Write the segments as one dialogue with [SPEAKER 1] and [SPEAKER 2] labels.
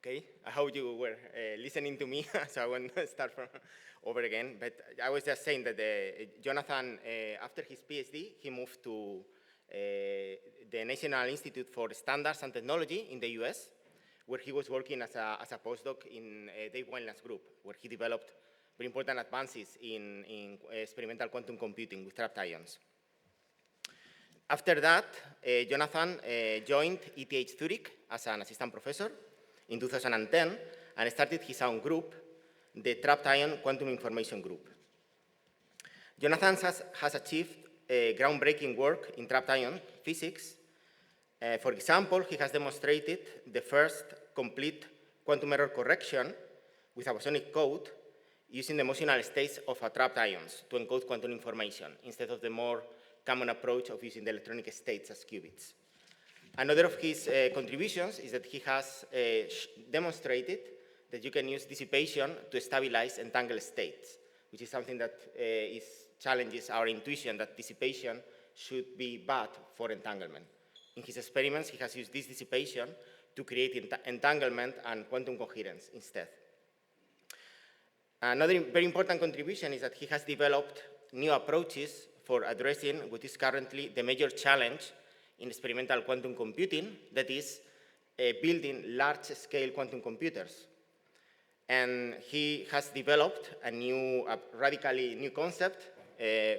[SPEAKER 1] Okay, I hope you were listening to me, so I won't start from over again. But I was just saying that Jonathan, after his PhD, he moved to the National Institute for Standards and Technology in the US, where he was working as a postdoc in Dave Wineland's group, where he developed very important advances in experimental quantum computing with trapped ions. After that, Jonathan joined ETH Zurich as an assistant professor in 2010 and started his own group, the Trapped Ion Quantum Information Group. Jonathan has achieved groundbreaking work in trapped ion physics. For example, he has demonstrated the first complete quantum error correction with a bosonic code using the motional states of trapped ions to encode quantum information instead of the more common approach of using the electronic states as qubits. Another of his contributions is that he has demonstrated that you can use dissipation to stabilize entangled states, which is something that challenges our intuition that dissipation should be bad for entanglement. In his experiments, he has used this dissipation to create entanglement and quantum coherence instead. Another very important contribution is that he has developed new approaches for addressing what is currently the major challenge in experimental quantum computing, that is building large-scale quantum computers. And he has developed a radically new concept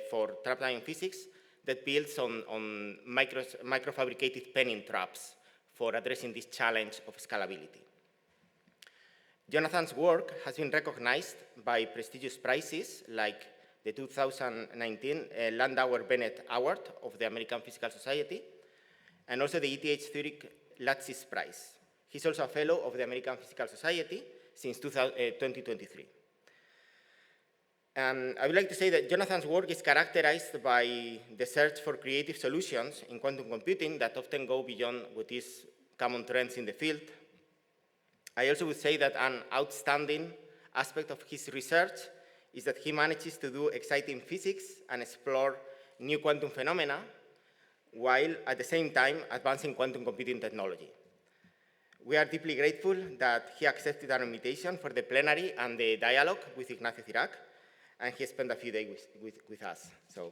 [SPEAKER 1] for trapped ion physics that builds on microfabricated penning traps for addressing this challenge of scalability. Jonathan's work has been recognized by prestigious prizes like the 2019 Landauer Bennett Award of the American Physical Society, and also the ETH Zurich Latsis Prize. He's also a fellow of the American Physical Society since 2023. I would like to say that Jonathan's work is characterized by the search for creative solutions in quantum computing that often go beyond what is common trends in the field. I also would say that an outstanding aspect of his research is that he manages to do exciting physics and explore new quantum phenomena while at the same time advancing quantum computing technology. We are deeply grateful that he accepted our invitation for the plenary and the dialogue with Ignacio Cirac, and he spent a few days with us. So,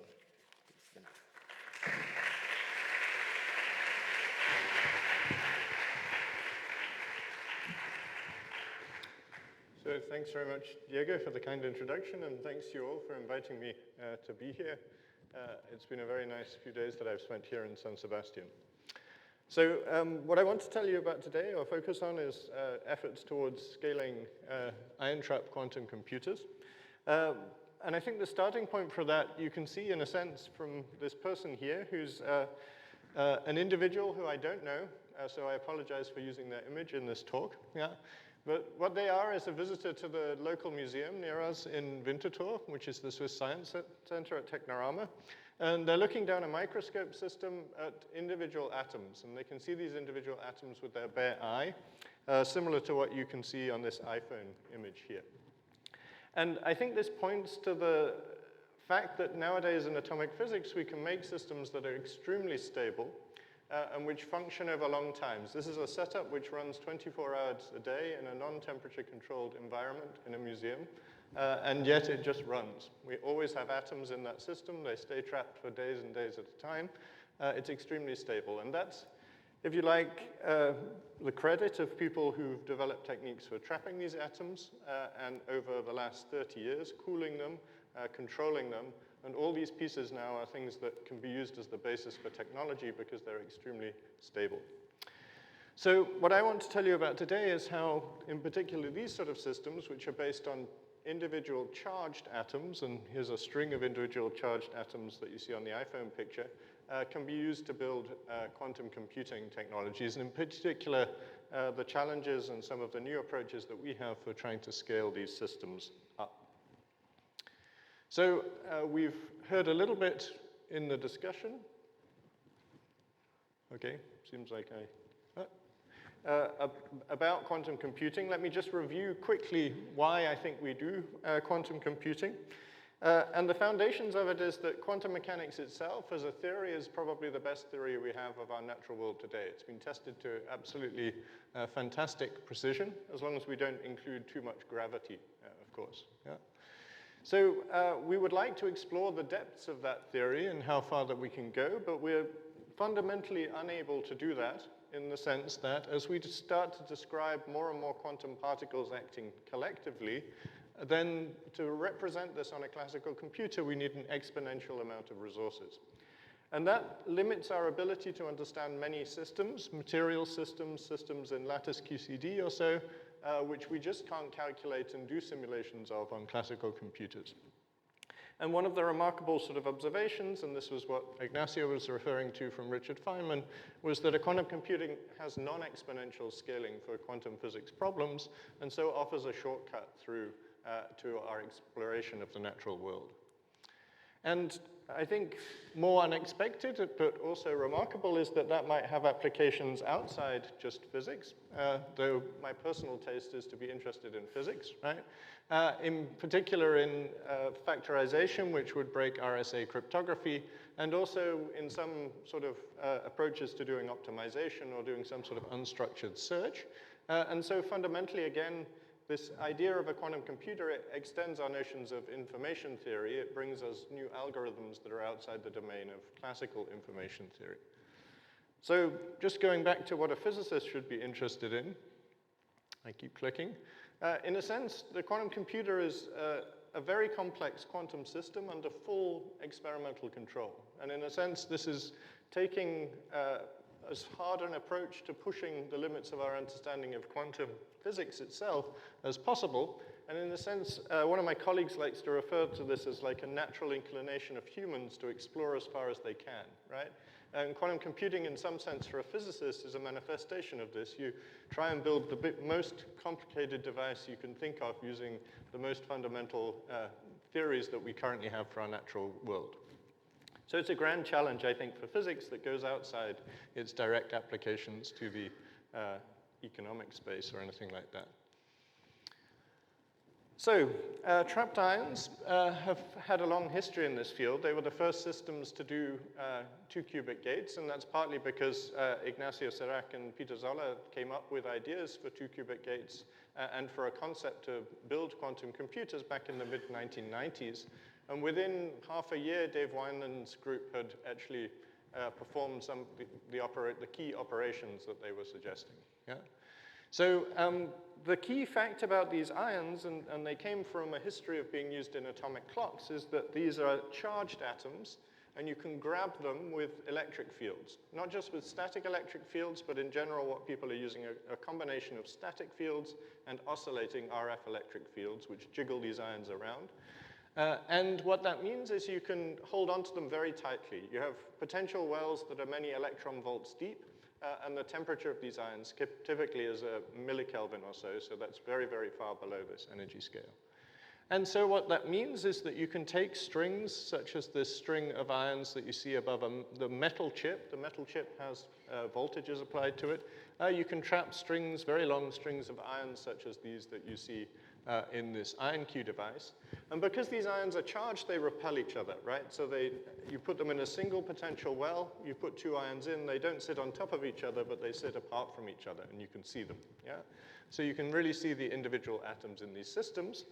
[SPEAKER 2] So thanks very much, Diego, for the kind introduction, and thanks you all for inviting me to be here. It's been a very nice few days that I've spent here in San Sebastian. So what I want to tell you about today, or focus on, is efforts towards scaling ion-trap quantum computers. And I think the starting point for that, you can see in a sense from this person here, who's an individual who I don't know, so I apologize for using their image in this talk. Yeah. But what they are is a visitor to the local museum near us in Winterthur, which is the Swiss Science Center at Technorama. And they're looking down a microscope system at individual atoms. And they can see these individual atoms with their bare eye, similar to what you can see on this iPhone image here. And I think this points to the fact that nowadays in atomic physics, we can make systems that are extremely stable, and which function over long times. This is a setup which runs 24 hours a day in a non-temperature controlled environment in a museum, and yet it just runs. We always have atoms in that system. They stay trapped for days and days at a time. It's extremely stable, and that's, if you like, the credit of people who've developed techniques for trapping these atoms, and over the last 30 years, cooling them, controlling them. And all these pieces now are things that can be used as the basis for technology because they're extremely stable. So what I want to tell you about today is how, in particular, these sort of systems, which are based on individual charged atoms, and here's a string of individual charged atoms that you see on the iPhone picture, can be used to build quantum computing technologies, and in particular, the challenges and some of the new approaches that we have for trying to scale these systems up. So we've heard a little bit in the discussion. Okay, seems like about quantum computing. Let me just review quickly why I think we do quantum computing. And the foundations of it is that quantum mechanics itself as a theory is probably the best theory we have of our natural world today. It's been tested to absolutely fantastic precision, as long as we don't include too much gravity, of course. Yeah? So we would like to explore the depths of that theory and how far that we can go, but we're fundamentally unable to do that in the sense that as we start to describe more and more quantum particles acting collectively, then to represent this on a classical computer, we need an exponential amount of resources. And that limits our ability to understand many systems, material systems, systems in lattice QCD or so, which we just can't calculate and do simulations of on classical computers. And one of the remarkable sort of observations, and this was what Ignacio was referring to from Richard Feynman, was that a quantum computing has non-exponential scaling for quantum physics problems, and so offers a shortcut through to our exploration of the natural world. And I think more unexpected, but also remarkable, is that that might have applications outside just physics, though my personal taste is to be interested in physics, right? In particular in factorization, which would break RSA cryptography, and also in some sort of approaches to doing optimization or doing some sort of unstructured search. And so fundamentally, again, this idea of a quantum computer, it extends our notions of information theory. It brings us new algorithms that are outside the domain of classical information theory. So just going back to what a physicist should be interested in, I keep clicking. In a sense, the quantum computer is a very complex quantum system under full experimental control. And in a sense, this is taking as hard an approach to pushing the limits of our understanding of quantum physics itself as possible. And in a sense, one of my colleagues likes to refer to this as like a natural inclination of humans to explore as far as they can, right? And quantum computing, in some sense, for a physicist is a manifestation of this. You try and build the most complicated device you can think of using the most fundamental theories that we currently have for our natural world. So it's a grand challenge, I think, for physics that goes outside its direct applications to the economic space or anything like that. So trapped ions have had a long history in this field. They were the first systems to do 2-qubit gates, and that's partly because Ignacio Cirac and Peter Zoller came up with ideas for 2-qubit gates and for a concept to build quantum computers back in the mid-1990s. And within half a year, Dave Wineland's group had actually performed some the key operations that they were suggesting. Yeah? So the key fact about these ions, and they came from a history of being used in atomic clocks, is that these are charged atoms, and you can grab them with electric fields. Not just with static electric fields, but in general, what people are using are a combination of static fields and oscillating RF electric fields, which jiggle these ions around. And what that means is you can hold onto them very tightly. You have potential wells that are many electron volts deep, and the temperature of these ions typically is a millikelvin or so, so that's very, very far below this energy scale. And so what that means is that you can take strings, such as this string of ions that you see above the metal chip. The metal chip has voltages applied to it. You can trap strings, very long strings of ions, such as these that you see in this IonQ device. And because these ions are charged, they repel each other, right? So you put them in a single potential well, you put 2 ions in, they don't sit on top of each other, but they sit apart from each other, and you can see them, yeah? So you can really see the individual atoms in these systems.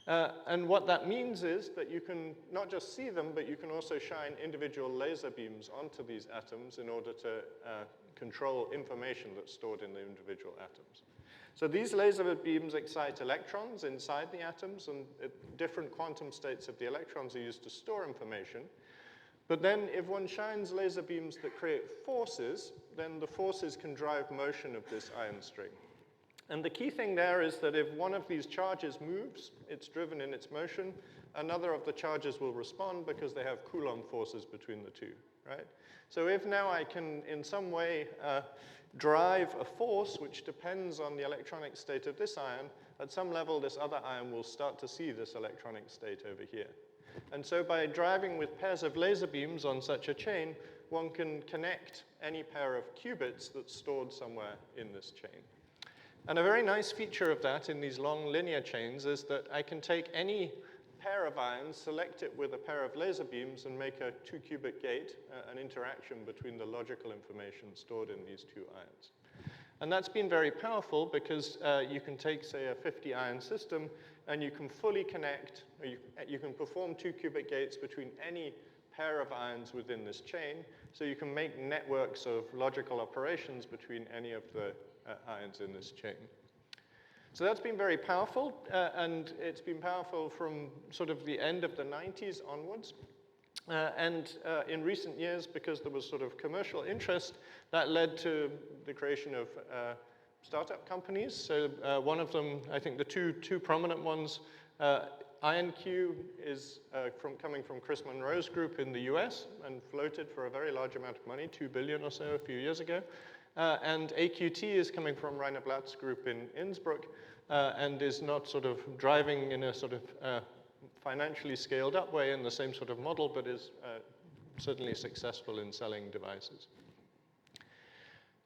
[SPEAKER 2] And what that means is that you can not just see them, but you can also shine individual laser beams onto these atoms in order to control information that's stored in the individual atoms. So these laser beams excite electrons inside the atoms, and different quantum states of the electrons are used to store information. But then if one shines laser beams that create forces, then the forces can drive motion of this ion string. And the key thing there is that if one of these charges moves, it's driven in its motion, another of the charges will respond because they have Coulomb forces between the two, right? So if now I can, in some way, drive a force which depends on the electronic state of this ion, at some level this other ion will start to see this electronic state over here. And so by driving with pairs of laser beams on such a chain, one can connect any pair of qubits that's stored somewhere in this chain. And a very nice feature of that in these long linear chains is that I can take any pair of ions, select it with a pair of laser beams, and make a 2-qubit gate, an interaction between the logical information stored in these two ions. And that's been very powerful because you can take, say, a 50-ion system, and you can fully connect, or you can perform 2-qubit gates between any pair of ions within this chain, so you can make networks of logical operations between any of the ions in this chain. So that's been very powerful, and it's been powerful from sort of the end of the 90s onwards. In recent years, because there was sort of commercial interest, that led to the creation of startup companies. So one of them, I think the two prominent ones, IonQ is coming from Chris Monroe's group in the US and floated for a very large amount of money, $2 billion or so a few years ago. And AQT is coming from Rainer Blatt's group in Innsbruck and is not sort of driving in a sort of financially scaled up way in the same sort of model, but is certainly successful in selling devices.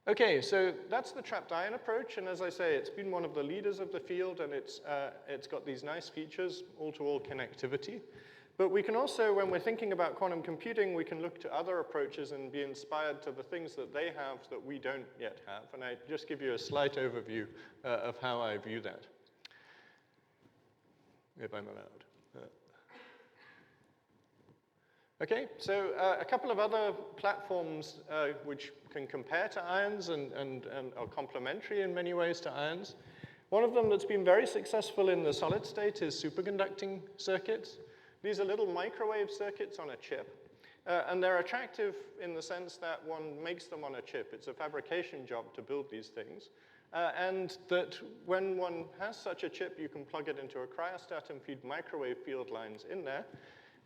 [SPEAKER 2] Okay, so that's the trapped ion approach, and as I say, it's been one of the leaders of the field, and it's got these nice features, all-to-all connectivity. But we can also, when we're thinking about quantum computing, we can look to other approaches and be inspired to the things that they have that we don't yet have, and I just give you a slight overview of how I view that, if I'm allowed. Okay, so a couple of other platforms which can compare to ions and are complementary in many ways to ions. One of them that's been very successful in the solid state is superconducting circuits. These are little microwave circuits on a chip, and they're attractive in the sense that one makes them on a chip. It's a fabrication job to build these things, and that when one has such a chip, you can plug it into a cryostat and feed microwave field lines in there.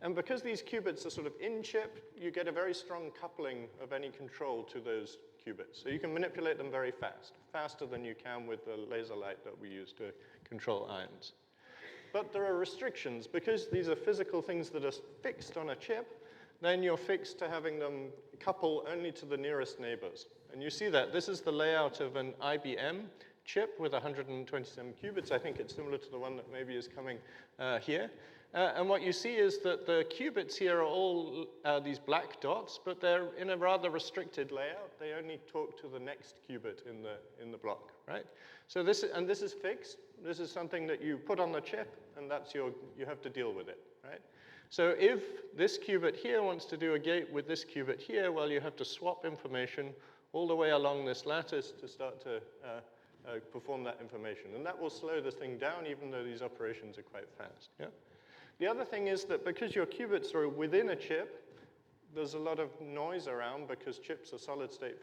[SPEAKER 2] And because these qubits are sort of in-chip, you get a very strong coupling of any control to those qubits. So you can manipulate them very fast, faster than you can with the laser light that we use to control ions. But there are restrictions. Because these are physical things that are fixed on a chip, then you're fixed to having them couple only to the nearest neighbors. And you see that. This is the layout of an IBM chip with 127 qubits. I think it's similar to the one that maybe is coming here. And what you see is that the qubits here are all these black dots, but they're in a rather restricted layout. They only talk to the next qubit in the block, right? So this is fixed. This is something that you put on the chip, and you have to deal with it, right? So if this qubit here wants to do a gate with this qubit here, well, you have to swap information all the way along this lattice to start to perform that information. And that will slow this thing down, even though these operations are quite fast, yeah? The other thing is that because your qubits are within a chip, there's a lot of noise around because chips are solid-state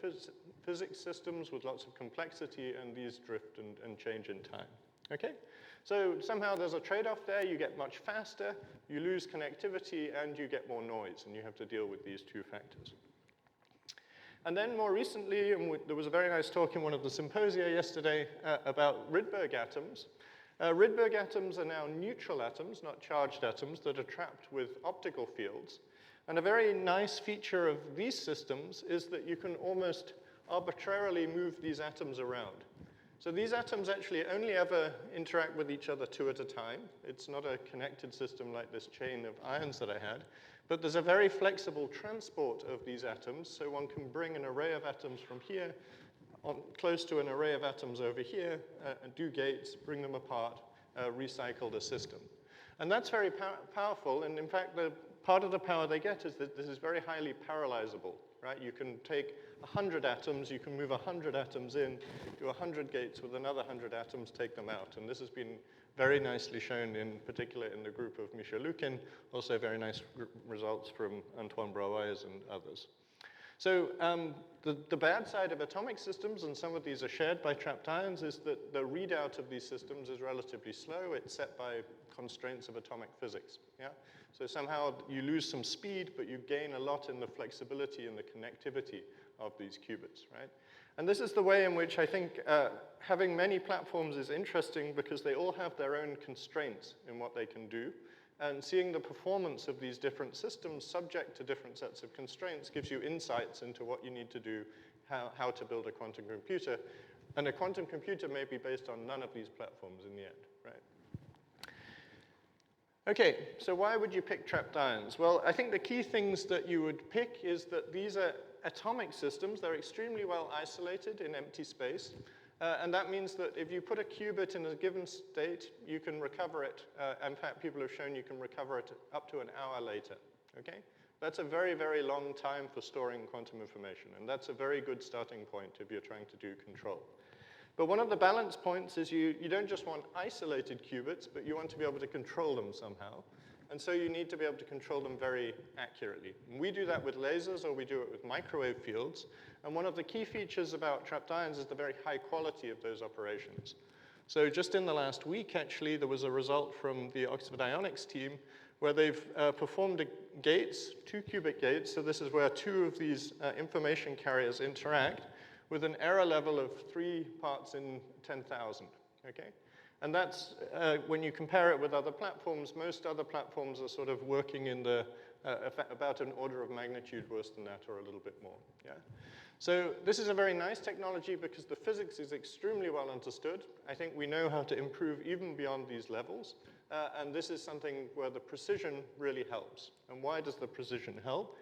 [SPEAKER 2] physics systems with lots of complexity, and these drift and change in time, okay? So somehow there's a trade-off there. You get much faster, you lose connectivity, and you get more noise, and you have to deal with these two factors. And then more recently, there was a very nice talk in one of the symposia yesterday about Rydberg atoms. Rydberg atoms are now neutral atoms, not charged atoms, that are trapped with optical fields. And a very nice feature of these systems is that you can almost arbitrarily move these atoms around. So these atoms actually only ever interact with each other two at a time. It's not a connected system like this chain of ions that I had. But there's a very flexible transport of these atoms, so one can bring an array of atoms from here close to an array of atoms over here, do gates, bring them apart, recycle the system. And that's very powerful, and in fact, part of the power they get is that this is very highly parallelizable, right? You can take 100 atoms, you can move 100 atoms in, do 100 gates with another 100 atoms, take them out. And this has been very nicely shown, in particular in the group of Misha Lukin, also very nice results from Antoine Brouwais and others. So the bad side of atomic systems, and some of these are shared by trapped ions, is that the readout of these systems is relatively slow. It's set by constraints of atomic physics, yeah? So somehow you lose some speed, but you gain a lot in the flexibility and the connectivity of these qubits, right? And this is the way in which I think having many platforms is interesting, because they all have their own constraints in what they can do. And seeing the performance of these different systems subject to different sets of constraints gives you insights into what you need to do, how to build a quantum computer. And a quantum computer may be based on none of these platforms in the end, right? Okay, so why would you pick trapped ions? Well, I think the key things that you would pick is that these are atomic systems. They're extremely well isolated in empty space. And that means that if you put a qubit in a given state, you can recover it. In fact, people have shown you can recover it up to an hour later, okay? That's a very, very long time for storing quantum information, and that's a very good starting point if you're trying to do control. But one of the balance points is you don't just want isolated qubits, but you want to be able to control them somehow. And so you need to be able to control them very accurately. And we do that with lasers, or we do it with microwave fields. And one of the key features about trapped ions is the very high quality of those operations. So just in the last week, actually, there was a result from the Oxford Ionics team where they've performed gates, 2-qubit gates. So this is where 2 of these information carriers interact with an error level of 3 parts in 10,000, okay? And that's, when you compare it with other platforms, most other platforms are sort of working in the, about an order of magnitude worse than that or a little bit more, yeah? So this is a very nice technology because the physics is extremely well understood. I think we know how to improve even beyond these levels. And this is something where the precision really helps. And why does the precision help?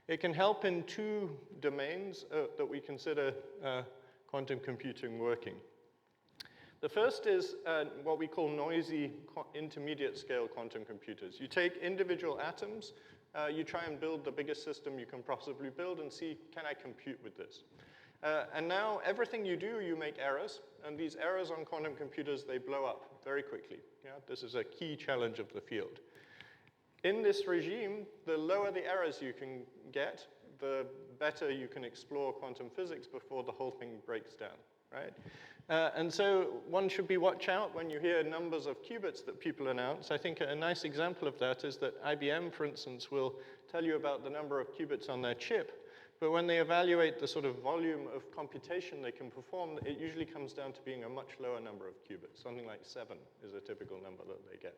[SPEAKER 2] It can help in 2 domains that we consider quantum computing working. The first is what we call noisy intermediate scale quantum computers. You take individual atoms, you try and build the biggest system you can possibly build and see, can I compute with this? And now everything you do, you make errors, and these errors on quantum computers, they blow up very quickly. Yeah? This is a key challenge of the field. In this regime, the lower the errors you can get, the better you can explore quantum physics before the whole thing breaks down, right? And so one should be watch out when you hear numbers of qubits that people announce. I think a nice example of that is that IBM, for instance, will tell you about the number of qubits on their chip, but when they evaluate the sort of volume of computation they can perform, it usually comes down to being a much lower number of qubits. Something like 7 is a typical number that they get.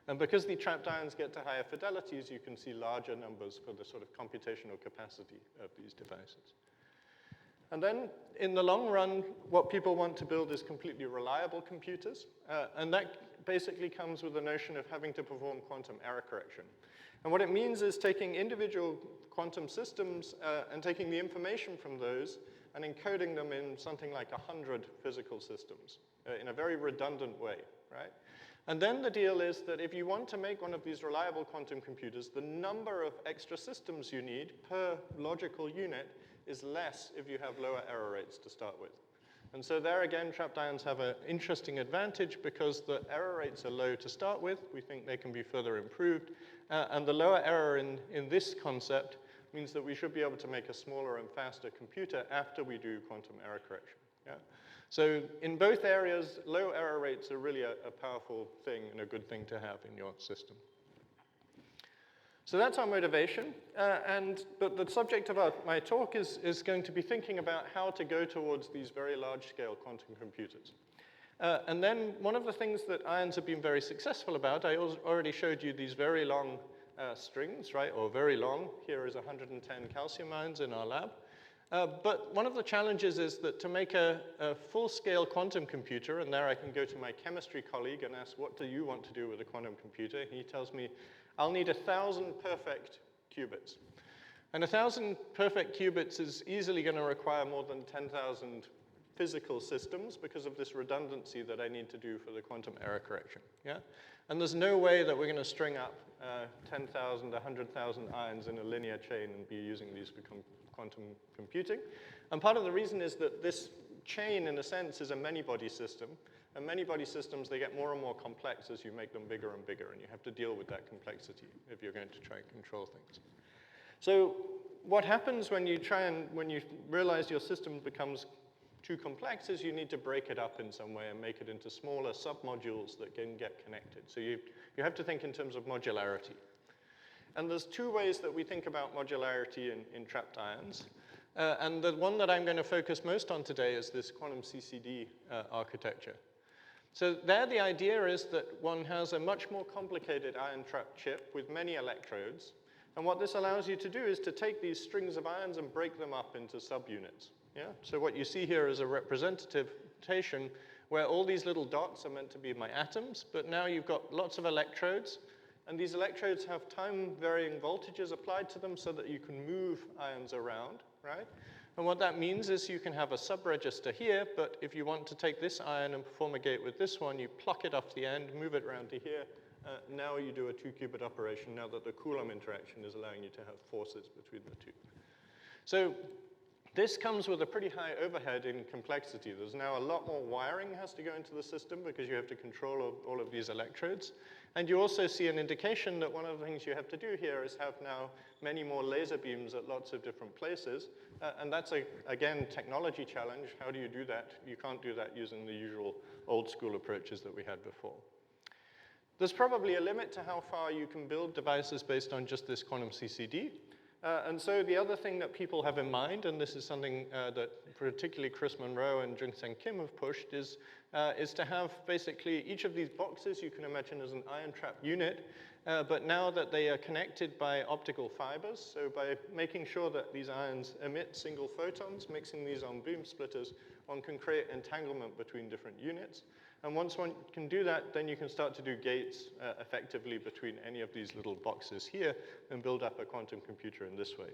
[SPEAKER 2] And because the trapped ions get to higher fidelities, you can see larger numbers for the sort of computational capacity of these devices. And then, in the long run, what people want to build is completely reliable computers. And that basically comes with the notion of having to perform quantum error correction. And what it means is taking individual quantum systems and taking the information from those and encoding them in something like 100 physical systems in a very redundant way, right? And then the deal is that if you want to make one of these reliable quantum computers, the number of extra systems you need per logical unit is less if you have lower error rates to start with. And so there again, trapped ions have an interesting advantage because the error rates are low to start with. We think they can be further improved. And the lower error in this concept means that we should be able to make a smaller and faster computer after we do quantum error correction. Yeah? So in both areas, low error rates are really a powerful thing and a good thing to have in your system. So that's our motivation. But the subject of my talk is going to be thinking about how to go towards these very large-scale quantum computers. And then one of the things that ions have been very successful about, I already showed you these very long strings, right, or very long. Here is 110 calcium ions in our lab. But one of the challenges is that to make a full-scale quantum computer, and there I can go to my chemistry colleague and ask, what do you want to do with a quantum computer? He tells me, I'll need 1,000 perfect qubits. And 1,000 perfect qubits is easily going to require more than 10,000 physical systems because of this redundancy that I need to do for the quantum error correction. Yeah? And there's no way that we're going to string up 10,000, 100,000 ions in a linear chain and be using these for quantum computing. And part of the reason is that this chain, in a sense, is a many-body system. And many-body systems, they get more and more complex as you make them bigger and bigger, and you have to deal with that complexity if you're going to try and control things. So what happens when you realize your system becomes too complex is you need to break it up in some way and make it into smaller submodules that can get connected. So you have to think in terms of modularity. And there's 2 ways that we think about modularity in trapped ions. And the one that I'm going to focus most on today is this quantum CCD architecture. So there the idea is that one has a much more complicated ion trap chip with many electrodes. And what this allows you to do is to take these strings of ions and break them up into subunits. Yeah? So what you see here is a representation where all these little dots are meant to be my atoms, but now you've got lots of electrodes, And these electrodes have time-varying voltages applied to them so that you can move ions around, right? And what that means is you can have a sub-register here, but if you want to take this ion and perform a gate with this one, you pluck it off the end, move it around to here. Now you do a 2-qubit operation now that the Coulomb interaction is allowing you to have forces between the two. So this comes with a pretty high overhead in complexity. There's now a lot more wiring has to go into the system because you have to control all of these electrodes. And you also see an indication that one of the things you have to do here is have now many more laser beams at lots of different places. And that's, again, technology challenge. How do you do that? You can't do that using the usual old school approaches that we had before. There's probably a limit to how far you can build devices based on just this quantum CCD. And so the other thing that people have in mind, and this is something that particularly Chris Monroe and Jungsang Kim have pushed, is to have basically each of these boxes you can imagine as an ion trap unit, but now that they are connected by optical fibers, so by making sure that these ions emit single photons, mixing these on beam splitters, one can create entanglement between different units. And once one can do that, then you can start to do gates effectively between any of these little boxes here and build up a quantum computer in this way.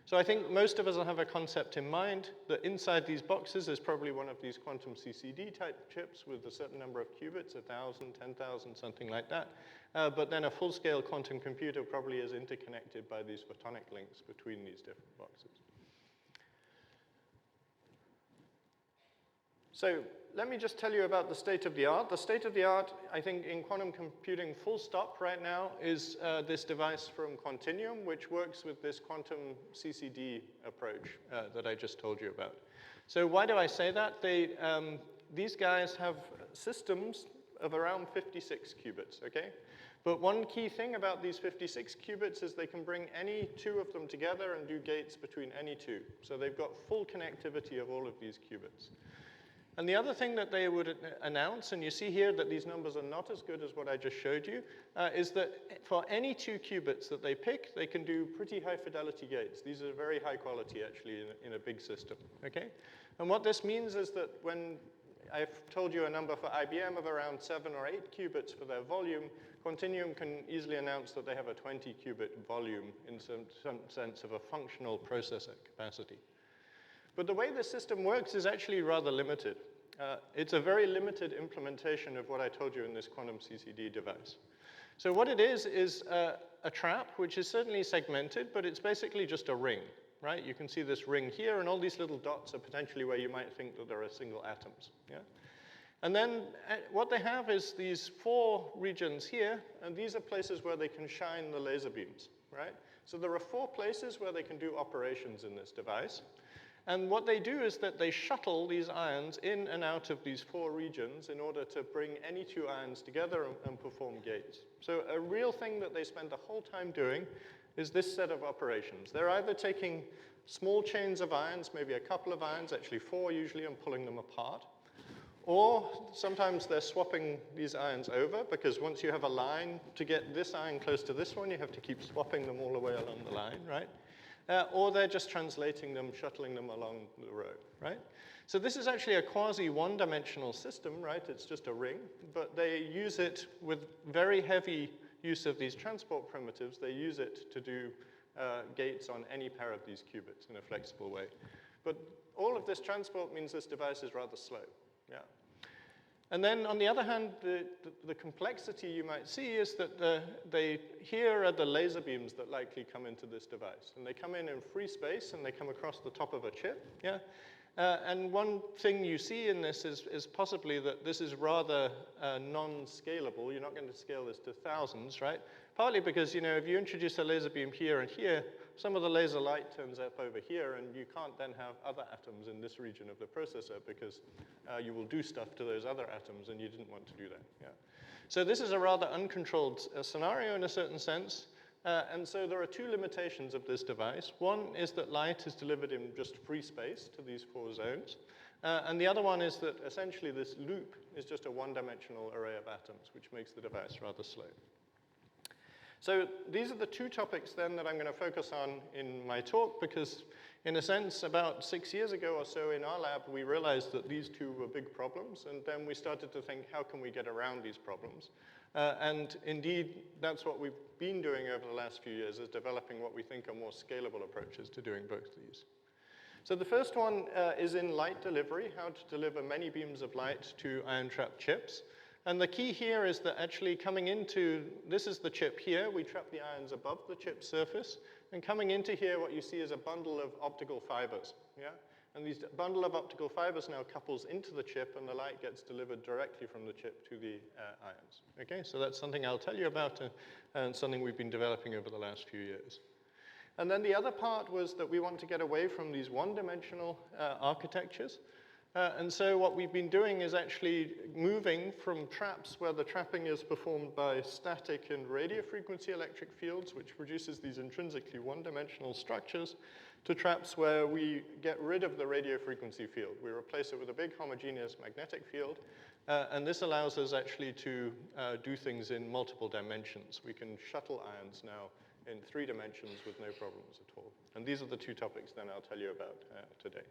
[SPEAKER 2] So I think most of us will have a concept in mind that inside these boxes is probably one of these quantum CCD type chips with a certain number of qubits, 1,000, 10,000, something like that. But then a full-scale quantum computer probably is interconnected by these photonic links between these different boxes. So let me just tell you about the state of the art. The state of the art, I think, in quantum computing full stop right now is this device from Quantinuum, which works with this quantum CCD approach that I just told you about. So why do I say that? These guys have systems of around 56 qubits, okay? But one key thing about these 56 qubits is they can bring any two of them together and do gates between any two. So they've got full connectivity of all of these qubits. And the other thing that they would announce, and you see here that these numbers are not as good as what I just showed you, is that for any 2 qubits that they pick, they can do pretty high fidelity gates. These are very high quality, actually, in a big system, okay? And what this means is that when I've told you a number for IBM of around 7 or 8 qubits for their volume, Quantinuum can easily announce that they have a 20-qubit volume in some sense of a functional processor capacity. But the way the system works is actually rather limited. It's a very limited implementation of what I told you in this quantum CCD device. So what it is a trap, which is certainly segmented, but it's basically just a ring, right? You can see this ring here, and all these little dots are potentially where you might think that there are single atoms, yeah? And then what they have is these 4 regions here, and these are places where they can shine the laser beams, right? So there are 4 places where they can do operations in this device. And what they do is that they shuttle these ions in and out of these 4 regions in order to bring any 2 ions together and perform gates. So a real thing that they spend the whole time doing is this set of operations. They're either taking small chains of ions, maybe a couple of ions, actually 4 usually, and pulling them apart. Or sometimes they're swapping these ions over, because once you have a line, to get this ion close to this one, you have to keep swapping them all the way along the line, right? Or they're just translating them, shuttling them along the road, right? So this is actually a quasi-one-dimensional system, right? It's just a ring, but they use it with very heavy use of these transport primitives. They use it to do gates on any pair of these qubits in a flexible way. But all of this transport means this device is rather slow, yeah. And then, on the other hand, the complexity you might see is that here are the laser beams that likely come into this device. And they come in free space, and they come across the top of a chip, yeah? And one thing you see in this is possibly that this is rather non-scalable. You're not going to scale this to thousands, right? Partly because, you know, if you introduce a laser beam here and here, some of the laser light turns up over here, and you can't then have other atoms in this region of the processor because you will do stuff to those other atoms, and you didn't want to do that, yeah. So this is a rather uncontrolled scenario in a certain sense. And so there are 2 limitations of this device. One is that light is delivered in just free space to these 4 zones. And the other one is that essentially this loop is just a one-dimensional array of atoms, which makes the device rather slow. So these are the two topics then that I'm going to focus on in my talk, because in a sense, about 6 years ago or so in our lab, we realized that these two were big problems, and then we started to think, how can we get around these problems? And indeed, that's what we've been doing over the last few years, is developing what we think are more scalable approaches to doing both these. So the first one is in light delivery, how to deliver many beams of light to ion trap chips. And the key here is that actually coming into, this is the chip here, we trap the ions above the chip surface, and coming into here, what you see is a bundle of optical fibers, yeah? And these bundle of optical fibers now couples into the chip, and the light gets delivered directly from the chip to the ions. Okay, so that's something I'll tell you about, and something we've been developing over the last few years. And then the other part was that we want to get away from these one-dimensional architectures. And so what we've been doing is actually moving from traps where the trapping is performed by static and radio frequency electric fields, which produces these intrinsically one-dimensional structures, to traps where we get rid of the radio frequency field. We replace it with a big homogeneous magnetic field, and this allows us actually to do things in multiple dimensions. We can shuttle ions now in 3 dimensions with no problems at all. And these are the two topics then I'll tell you about today.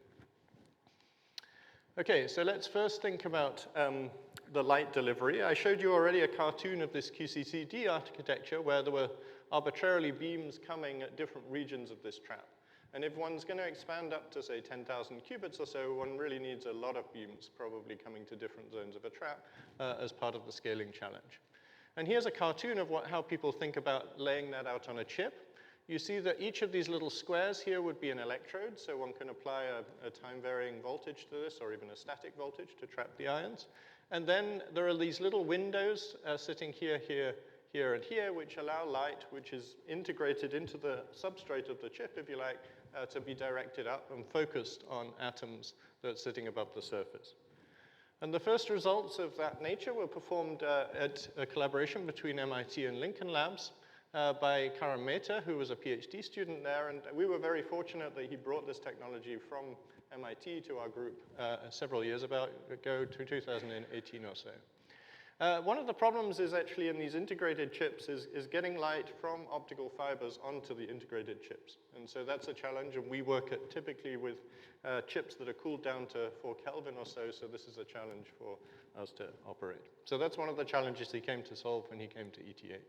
[SPEAKER 2] Okay, so let's first think about the light delivery. I showed you already a cartoon of this QCCD architecture where there were arbitrarily beams coming at different regions of this trap. And if one's going to expand up to, say, 10,000 qubits or so, one really needs a lot of beams probably coming to different zones of a trap as part of the scaling challenge. And here's a cartoon of how people think about laying that out on a chip. You see that each of these little squares here would be an electrode, so one can apply a time-varying voltage to this, or even a static voltage to trap the ions. And then there are these little windows sitting here, here, here, and here, which allow light, which is integrated into the substrate of the chip, if you like, to be directed up and focused on atoms that are sitting above the surface. And the first results of that nature were performed at a collaboration between MIT and Lincoln Labs. By Karan Mehta, who was a PhD student there, and we were very fortunate that he brought this technology from MIT to our group several years ago, to 2018 or so. One of the problems is actually in these integrated chips is getting light from optical fibers onto the integrated chips. And so that's a challenge, and we work typically with chips that are cooled down to 4 Kelvin or so this is a challenge for us to operate. So that's one of the challenges he came to solve when he came to ETH.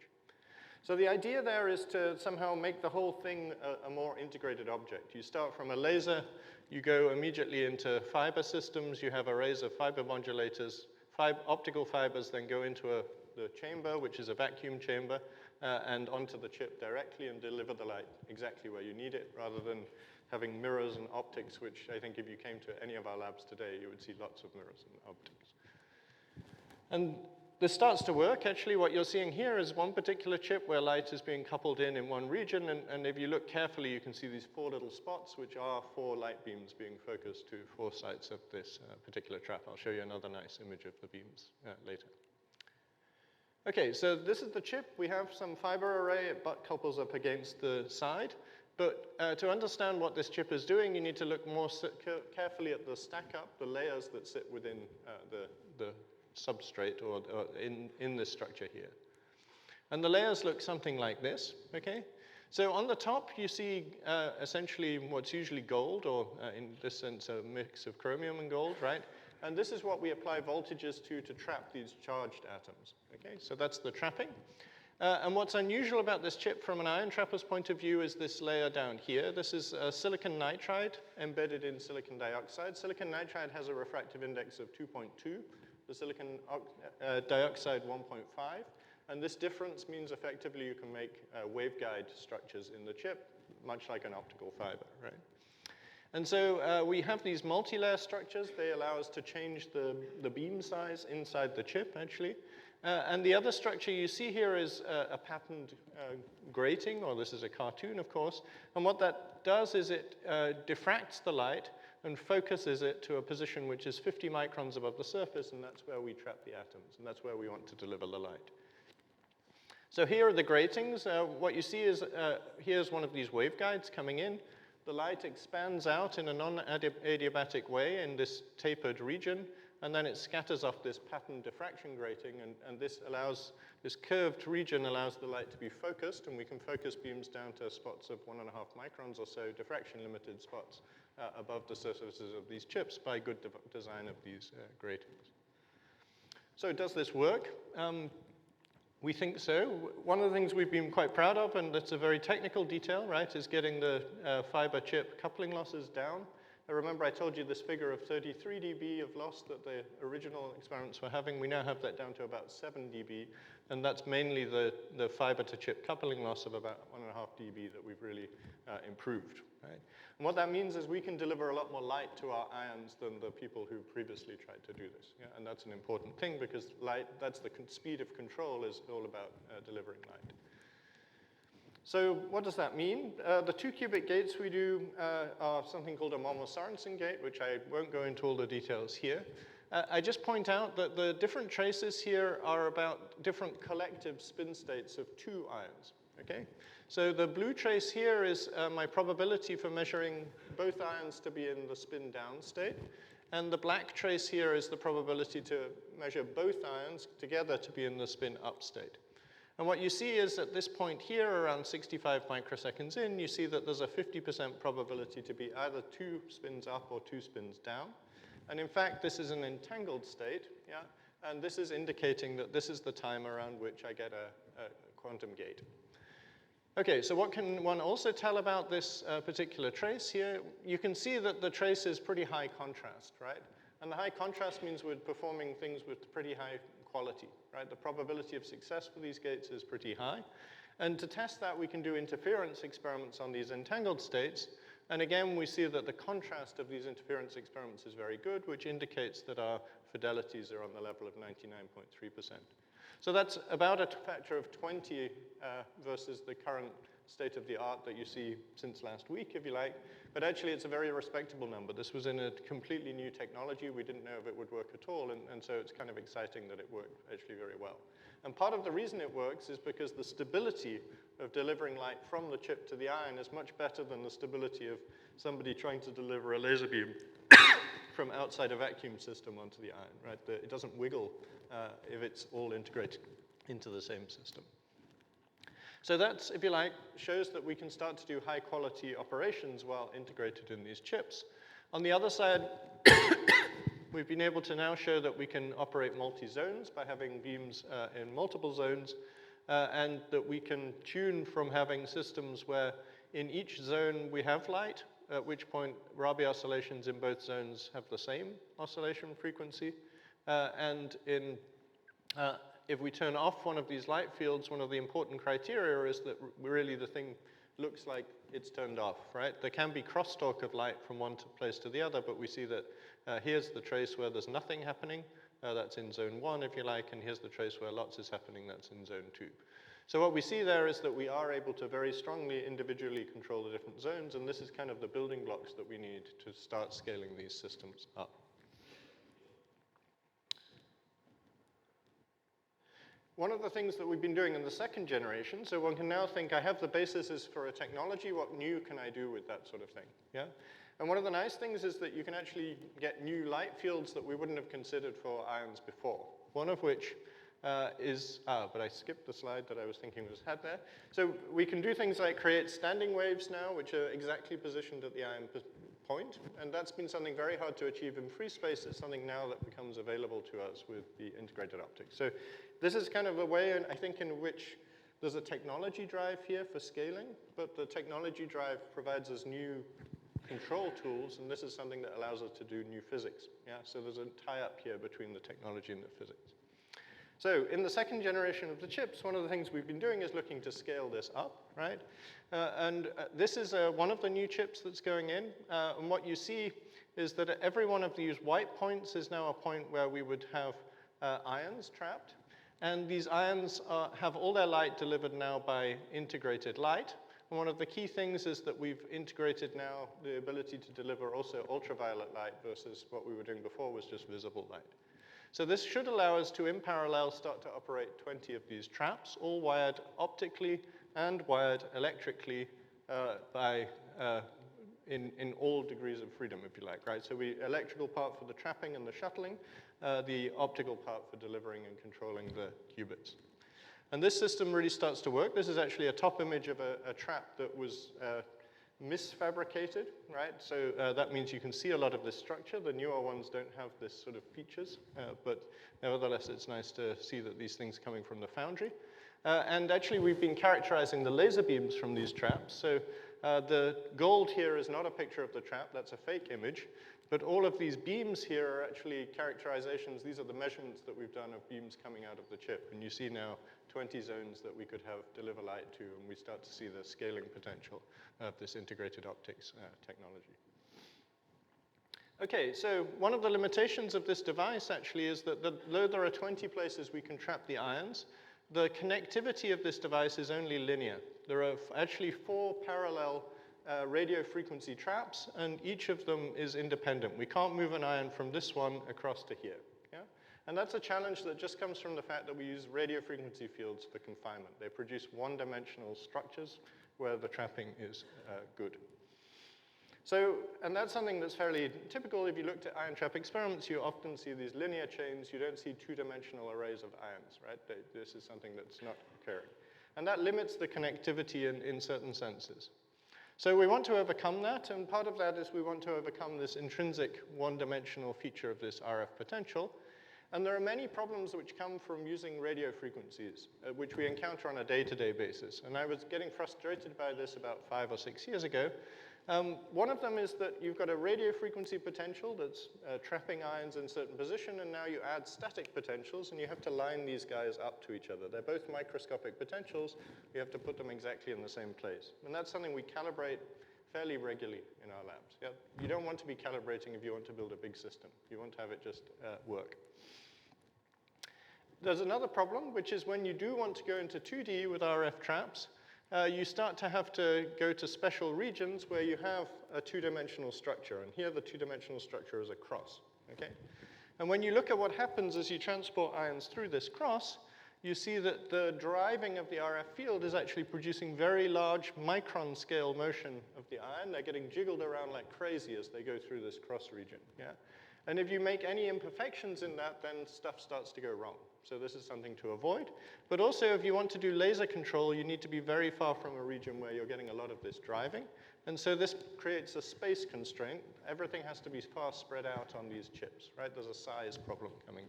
[SPEAKER 2] So the idea there is to somehow make the whole thing a more integrated object. You start from a laser, you go immediately into fiber systems, you have arrays of fiber modulators, optical fibers then go into the chamber, which is a vacuum chamber, and onto the chip directly and deliver the light exactly where you need it, rather than having mirrors and optics, which I think if you came to any of our labs today, you would see lots of mirrors and optics. And this starts to work. Actually, what you're seeing here is one particular chip where light is being coupled in one region, and if you look carefully, you can see these 4 little spots, which are 4 light beams being focused to 4 sites of this particular trap. I'll show you another nice image of the beams later. Okay, so this is the chip. We have some fiber array. It butt couples up against the side. But to understand what this chip is doing, you need to look more carefully at the stack up, the layers that sit within the substrate or in this structure here. And the layers look something like this, okay? So on the top, you see essentially what's usually gold, or in this sense, a mix of chromium and gold, right? And this is what we apply voltages to trap these charged atoms, okay? So that's the trapping. And what's unusual about this chip from an ion trapper's point of view is this layer down here. This is silicon nitride embedded in silicon dioxide. Silicon nitride has a refractive index of 2.2. The silicon dioxide 1.5. And this difference means effectively you can make waveguide structures in the chip, much like an optical fiber, right? And so we have these multi-layer structures. They allow us to change the beam size inside the chip, actually. And the other structure you see here is a patterned grating, or this is a cartoon, of course. And what that does is it diffracts the light and focuses it to a position which is 50 microns above the surface, and that's where we trap the atoms, and that's where we want to deliver the light. So here are the gratings. What you see is here's one of these waveguides coming in. The light expands out in a non-adiabatic way in this tapered region, and then it scatters off this pattern diffraction grating, and this curved region allows the light to be focused, and we can focus beams down to spots of 1.5 microns or so, diffraction-limited spots above the surfaces of these chips by good design of these gratings. So does this work? We think so. One of the things we've been quite proud of, and it's a very technical detail, right, is getting the fiber chip coupling losses down. Remember I told you this figure of 33 dB of loss that the original experiments were having. We now have that down to about 7 dB, and that's mainly the fiber to chip coupling loss of about 1.5 dB that we've really improved, right? And what that means is we can deliver a lot more light to our ions than the people who previously tried to do this. Yeah? And that's an important thing because light, that's the speed of control is all about delivering light. So what does that mean? The 2-qubit gates we do are something called a Malmo-Sorensen gate, which I won't go into all the details here. I just point out that the different traces here are about different collective spin states of 2 ions, okay? So the blue trace here is my probability for measuring both ions to be in the spin down state. And the black trace here is the probability to measure both ions together to be in the spin up state. And what you see is at this point here, around 65 microseconds in, you see that there's a 50% probability to be either 2 spins up or 2 spins down. And in fact, this is an entangled state, yeah? And this is indicating that this is the time around which I get a quantum gate. Okay, so what can one also tell about this particular trace here? You can see that the trace is pretty high contrast, right? And the high contrast means we're performing things with pretty high quality, right? The probability of success for these gates is pretty high. And to test that, we can do interference experiments on these entangled states. And again, we see that the contrast of these interference experiments is very good, which indicates that our fidelities are on the level of 99.3%. So that's about a factor of 20 versus the current state of the art that you see since last week, if you like. But actually, it's a very respectable number. This was in a completely new technology. We didn't know if it would work at all, and so it's kind of exciting that it worked actually very well. And part of the reason it works is because the stability of delivering light from the chip to the ion is much better than the stability of somebody trying to deliver a laser beam from outside a vacuum system onto the ion, right? It doesn't wiggle if it's all integrated into the same system. So that's, if you like, shows that we can start to do high-quality operations while integrated in these chips. On the other side, we've been able to now show that we can operate multi-zones by having beams in multiple zones, and that we can tune from having systems where in each zone we have light, at which point Rabi oscillations in both zones have the same oscillation frequency, and if we turn off one of these light fields, one of the important criteria is that really the thing looks like it's turned off, right? There can be crosstalk of light from one place to the other, but we see that here's the trace where there's nothing happening. That's in zone 1, if you like, and here's the trace where lots is happening. That's in zone 2. So what we see there is that we are able to very strongly individually control the different zones, and this is kind of the building blocks that we need to start scaling these systems up. One of the things that we've been doing in the second generation, so one can now think, I have the basis for a technology, what new can I do with that sort of thing, yeah? And one of the nice things is that you can actually get new light fields that we wouldn't have considered for ions before. One of which but I skipped the slide that I was thinking was had there. So we can do things like create standing waves now, which are exactly positioned at the ion point, and that's been something very hard to achieve in free space. It's something now that becomes available to us with the integrated optics. So this is kind of a way, I think, in which there's a technology drive here for scaling, but the technology drive provides us new control tools, and this is something that allows us to do new physics. Yeah? So there's a tie-up here between the technology and the physics. So in the second generation of the chips, one of the things we've been doing is looking to scale this up, right? This is one of the new chips that's going in, and what you see is that at every one of these white points is now a point where we would have ions trapped, and these ions have all their light delivered now by integrated light. And one of the key things is that we've integrated now the ability to deliver also ultraviolet light versus what we were doing before was just visible light. So this should allow us to, in parallel, start to operate 20 of these traps, all wired optically and wired electrically in all degrees of freedom, if you like, right? So electrical part for the trapping and the shuttling, the optical part for delivering and controlling the qubits. And this system really starts to work. This is actually a top image of a trap that was misfabricated, right? So that means you can see a lot of this structure. The newer ones don't have this sort of features, but nevertheless, it's nice to see that these things are coming from the foundry. And actually, we've been characterizing the laser beams from these traps. So the gold here is not a picture of the trap. That's a fake image. But all of these beams here are actually characterizations. These are the measurements that we've done of beams coming out of the chip. And you see now 20 zones that we could have deliver light to, and we start to see the scaling potential of this integrated optics technology. Okay, so one of the limitations of this device actually is that though there are 20 places we can trap the ions, the connectivity of this device is only linear. There are actually 4 parallel radio frequency traps, and each of them is independent. We can't move an ion from this one across to here. Yeah? And that's a challenge that just comes from the fact that we use radio frequency fields for confinement. They produce one-dimensional structures where the trapping is good. So, and that's something that's fairly typical. If you looked at ion trap experiments, you often see these linear chains. You don't see two-dimensional arrays of ions, right? This is something that's not occurring. And that limits the connectivity in certain senses. So we want to overcome that, and part of that is we want to overcome this intrinsic one-dimensional feature of this RF potential. And there are many problems which come from using radio frequencies, which we encounter on a day-to-day basis. And I was getting frustrated by this about 5 or 6 years ago. One of them is that you've got a radio frequency potential that's trapping ions in a certain position, and now you add static potentials, and you have to line these guys up to each other. They're both microscopic potentials. You have to put them exactly in the same place. And that's something we calibrate fairly regularly in our labs. Yeah? You don't want to be calibrating if you want to build a big system. You want to have it just work. There's another problem, which is when you do want to go into 2D with RF traps, you start to have to go to special regions where you have a two-dimensional structure. And here the two-dimensional structure is a cross, okay? And when you look at what happens as you transport ions through this cross, you see that the driving of the RF field is actually producing very large micron scale motion of the ion. They're getting jiggled around like crazy as they go through this cross region, yeah? And if you make any imperfections in that, then stuff starts to go wrong. So this is something to avoid. But also, if you want to do laser control, you need to be very far from a region where you're getting a lot of this driving. And so this creates a space constraint. Everything has to be far spread out on these chips, right? There's a size problem coming.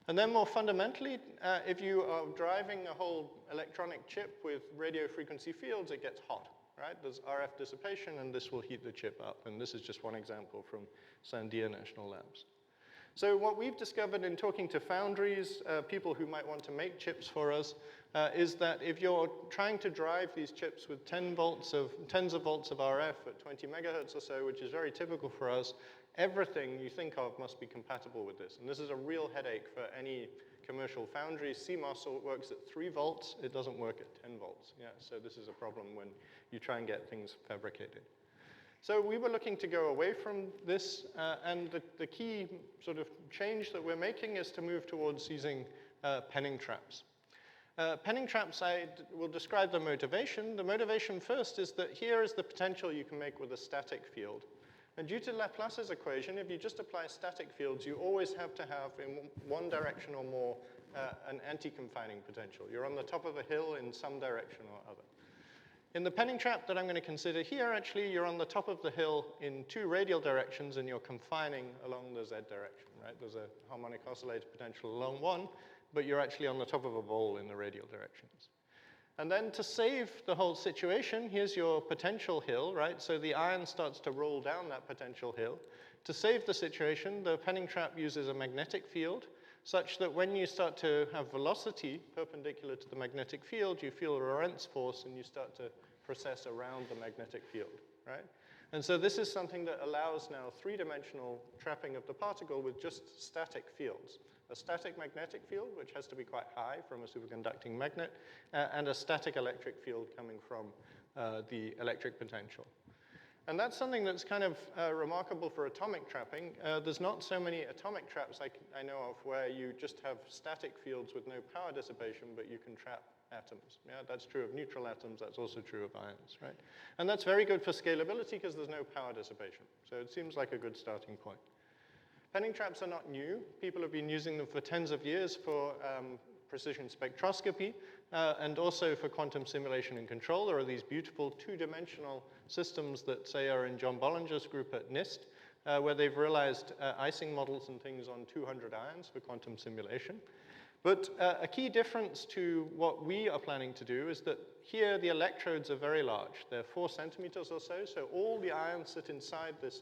[SPEAKER 2] And then more fundamentally, if you are driving a whole electronic chip with radio frequency fields, it gets hot, right? There's RF dissipation, and this will heat the chip up. And this is just one example from Sandia National Labs. So what we've discovered in talking to foundries, people who might want to make chips for us, is that if you're trying to drive these chips with tens of volts of RF at 20 megahertz or so, which is very typical for us, everything you think of must be compatible with this. And this is a real headache for any commercial foundry. CMOS works at 3 volts. It doesn't work at 10 volts. Yeah, so this is a problem when you try and get things fabricated. So we were looking to go away from this, and the key sort of change that we're making is to move towards using penning traps. Penning traps, I will describe the motivation. The motivation first is that here is the potential you can make with a static field. And due to Laplace's equation, if you just apply static fields, you always have to have, in one direction or more, an anti-confining potential. You're on the top of a hill in some direction or other. In the penning trap that I'm going to consider here, actually, you're on the top of the hill in 2 radial directions, and you're confining along the z direction, right? There's a harmonic oscillator potential along one, but you're actually on the top of a bowl in the radial directions. And then to save the whole situation, here's your potential hill, right? So the ion starts to roll down that potential hill. To save the situation, the penning trap uses a magnetic field, such that when you start to have velocity perpendicular to the magnetic field, you feel a Lorentz force and you start to process around the magnetic field, right? And so this is something that allows now 3-dimensional trapping of the particle with just static fields. A static magnetic field, which has to be quite high from a superconducting magnet, and a static electric field coming from the electric potential. And that's something that's kind of remarkable for atomic trapping. There's not so many atomic traps I know of where you just have static fields with no power dissipation, but you can trap atoms. Yeah, that's true of neutral atoms. That's also true of ions, right? And that's very good for scalability because there's no power dissipation. So it seems like a good starting point. Penning traps are not new. People have been using them for tens of years for precision spectroscopy and also for quantum simulation and control. There are these beautiful two-dimensional systems that, say, are in John Bollinger's group at NIST, where they've realized Ising models and things on 200 ions for quantum simulation. But a key difference to what we are planning to do is that here the electrodes are very large. They're 4 centimeters or so, so all the ions sit inside this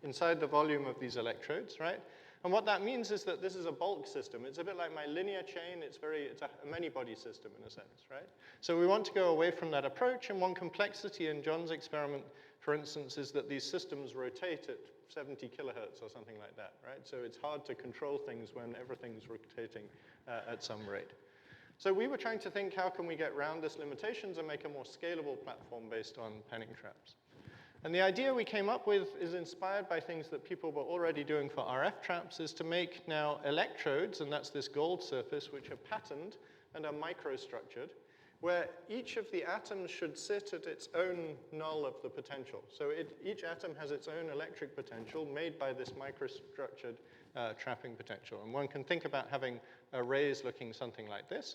[SPEAKER 2] inside the volume of these electrodes, right? And what that means is that this is a bulk system. It's a bit like my linear chain. It's a many-body system in a sense, right? So we want to go away from that approach, and one complexity in John's experiment, for instance, is that these systems rotate at 70 kilohertz or something like that, right? So it's hard to control things when everything's rotating at some rate. So we were trying to think, how can we get around these limitations and make a more scalable platform based on Penning traps? And the idea we came up with is inspired by things that people were already doing for RF traps, is to make now electrodes, and that's this gold surface, which are patterned and are microstructured, where each of the atoms should sit at its own null of the potential. So each atom has its own electric potential made by this microstructured trapping potential. And one can think about having arrays looking something like this.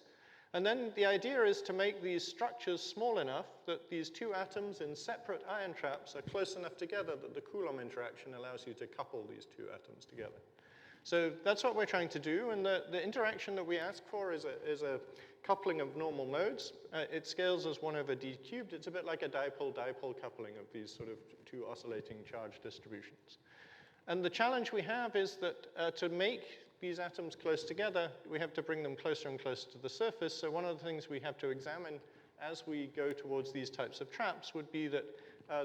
[SPEAKER 2] And then the idea is to make these structures small enough that these two atoms in separate ion traps are close enough together that the Coulomb interaction allows you to couple these two atoms together. So that's what we're trying to do, and the interaction that we ask for is a coupling of normal modes. It scales as 1 over d cubed. It's a bit like a dipole-dipole coupling of these sort of two oscillating charge distributions. And the challenge we have is that to make these atoms close together, we have to bring them closer and closer to the surface. So one of the things we have to examine as we go towards these types of traps would be that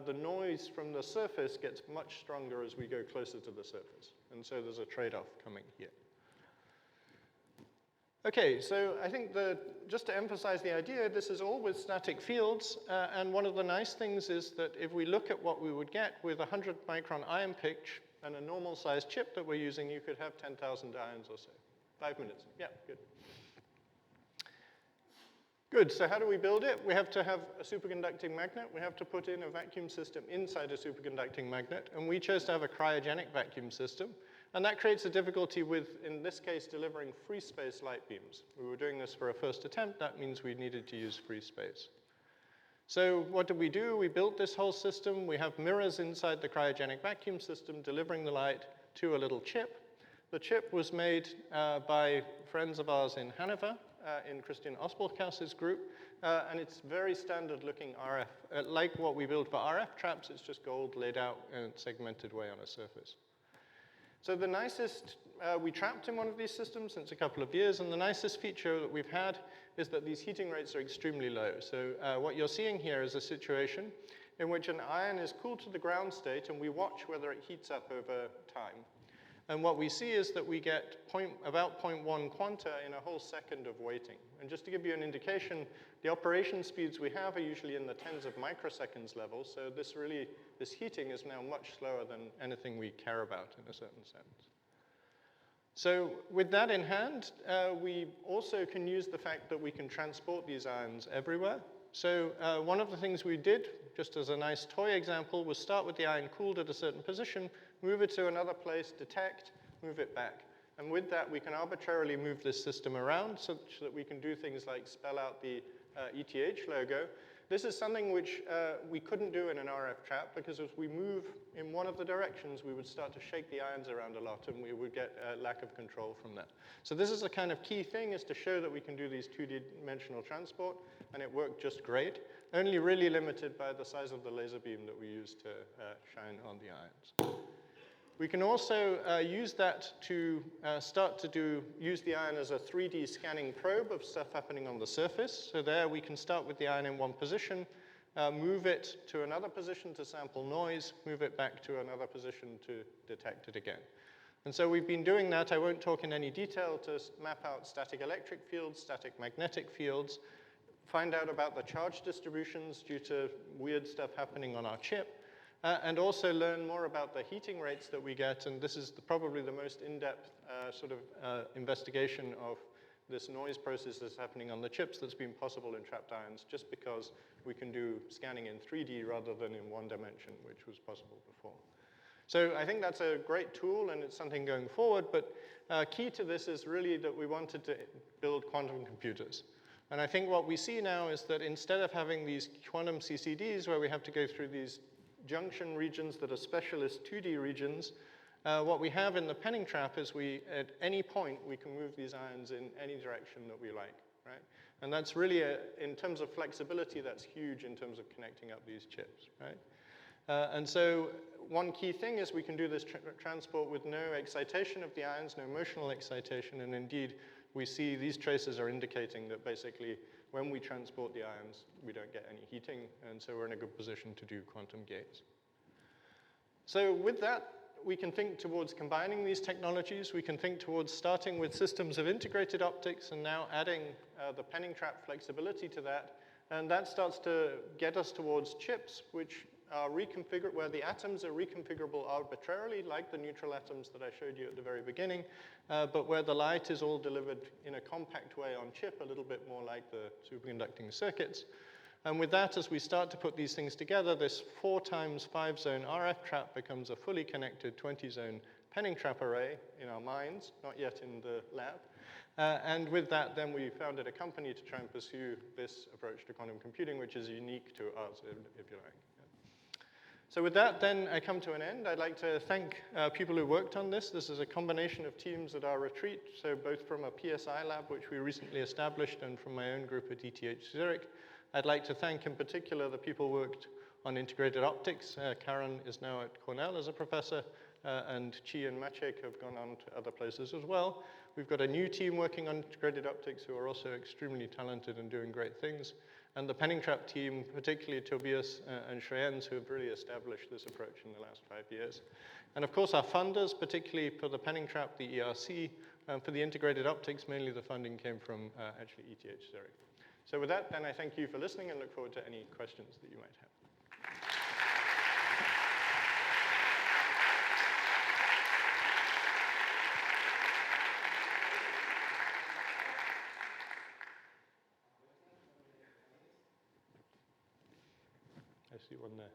[SPEAKER 2] the noise from the surface gets much stronger as we go closer to the surface. And so there's a trade-off coming here. Okay, so I think just to emphasize the idea, this is all with static fields. And one of the nice things is that if we look at what we would get with 100 micron ion pitch and a normal sized chip that we're using, you could have 10,000 ions or so. 5 minutes. Yeah, good. Good, so how do we build it? We have to have a superconducting magnet. We have to put in a vacuum system inside a superconducting magnet. And we chose to have a cryogenic vacuum system. And that creates a difficulty with, in this case, delivering free space light beams. We were doing this for a first attempt. That means we needed to use free space. So what did we do? We built this whole system. We have mirrors inside the cryogenic vacuum system delivering the light to a little chip. The chip was made by friends of ours in Hanover, in Christian Osborkaus's group, and it's very standard looking RF. Like what we build for RF traps, it's just gold laid out in a segmented way on a surface. So the nicest, we trapped in one of these systems since a couple of years, and the nicest feature that we've had is that these heating rates are extremely low. So what you're seeing here is a situation in which an ion is cooled to the ground state, and we watch whether it heats up over time. And what we see is that we get about 0.1 quanta in a whole second of waiting. And just to give you an indication, the operation speeds we have are usually in the tens of microseconds level, so this heating is now much slower than anything we care about in a certain sense. So with that in hand, we also can use the fact that we can transport these ions everywhere. So one of the things we did, just as a nice toy example, was start with the ion cooled at a certain position, move it to another place, detect, move it back. And with that, we can arbitrarily move this system around such that we can do things like spell out the ETH logo. This is something which we couldn't do in an RF trap, because if we move in one of the directions, we would start to shake the ions around a lot, and we would get a lack of control from that. So this is a kind of key thing, is to show that we can do these two-dimensional transport, and it worked just great, only really limited by the size of the laser beam that we use to shine on the ions. We can also use that to start to use the ion as a 3D scanning probe of stuff happening on the surface. So there we can start with the ion in one position, move it to another position to sample noise, move it back to another position to detect it again. And so we've been doing that. I won't talk in any detail to map out static electric fields, static magnetic fields, find out about the charge distributions due to weird stuff happening on our chip, and also learn more about the heating rates that we get. And this is probably the most in-depth investigation of this noise process that's happening on the chips that's been possible in trapped ions, just because we can do scanning in 3D rather than in one dimension, which was possible before. So I think that's a great tool, and it's something going forward, but key to this is really that we wanted to build quantum computers. And I think what we see now is that instead of having these quantum CCDs where we have to go through these junction regions that are specialist 2D regions, what we have in the Penning trap is at any point, we can move these ions in any direction that we like, right? And that's really, in terms of flexibility, that's huge in terms of connecting up these chips, right? And so one key thing is we can do this transport with no excitation of the ions, no motional excitation, and indeed, we see these traces are indicating that basically when we transport the ions, we don't get any heating, and so we're in a good position to do quantum gates. So with that, we can think towards combining these technologies. We can think towards starting with systems of integrated optics and now adding the Penning trap flexibility to that. And that starts to get us towards chips, which are reconfigured, where the atoms are reconfigurable arbitrarily, like the neutral atoms that I showed you at the very beginning, but where the light is all delivered in a compact way on chip, a little bit more like the superconducting circuits. And with that, as we start to put these things together, this 4 times 5 zone RF trap becomes a fully connected 20 zone Penning trap array in our minds, not yet in the lab. And with that, then we founded a company to try and pursue this approach to quantum computing, which is unique to us, if you like. So with that, then I come to an end. I'd like to thank people who worked on this. This is a combination of teams at our retreat, so both from a PSI lab, which we recently established, and from my own group at ETH Zurich. I'd like to thank in particular the people who worked on integrated optics. Karen is now at Cornell as a professor, and Chi and Maciek have gone on to other places as well. We've got a new team working on integrated optics who are also extremely talented and doing great things. And the Penning trap team, particularly Tobias and Shreyans, who have really established this approach in the last 5 years. And of course, our funders, particularly for the Penning trap, the ERC, for the integrated optics, mainly the funding came from actually ETH Zurich. So with that, then I thank you for listening and look forward to any questions that you might have. I see one there.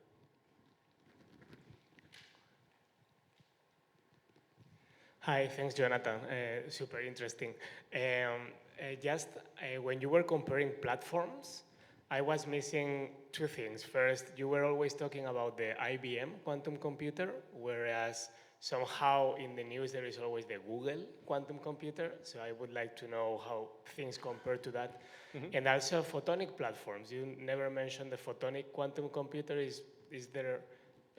[SPEAKER 3] Hi, thanks, Jonathan. Super interesting. When you were comparing platforms, I was missing 2 things. First, you were always talking about the IBM quantum computer, whereas somehow in the news there is always the Google quantum computer. So I would like to know how things compare to that. Mm-hmm. And also photonic platforms. You never mentioned the photonic quantum computer. Is there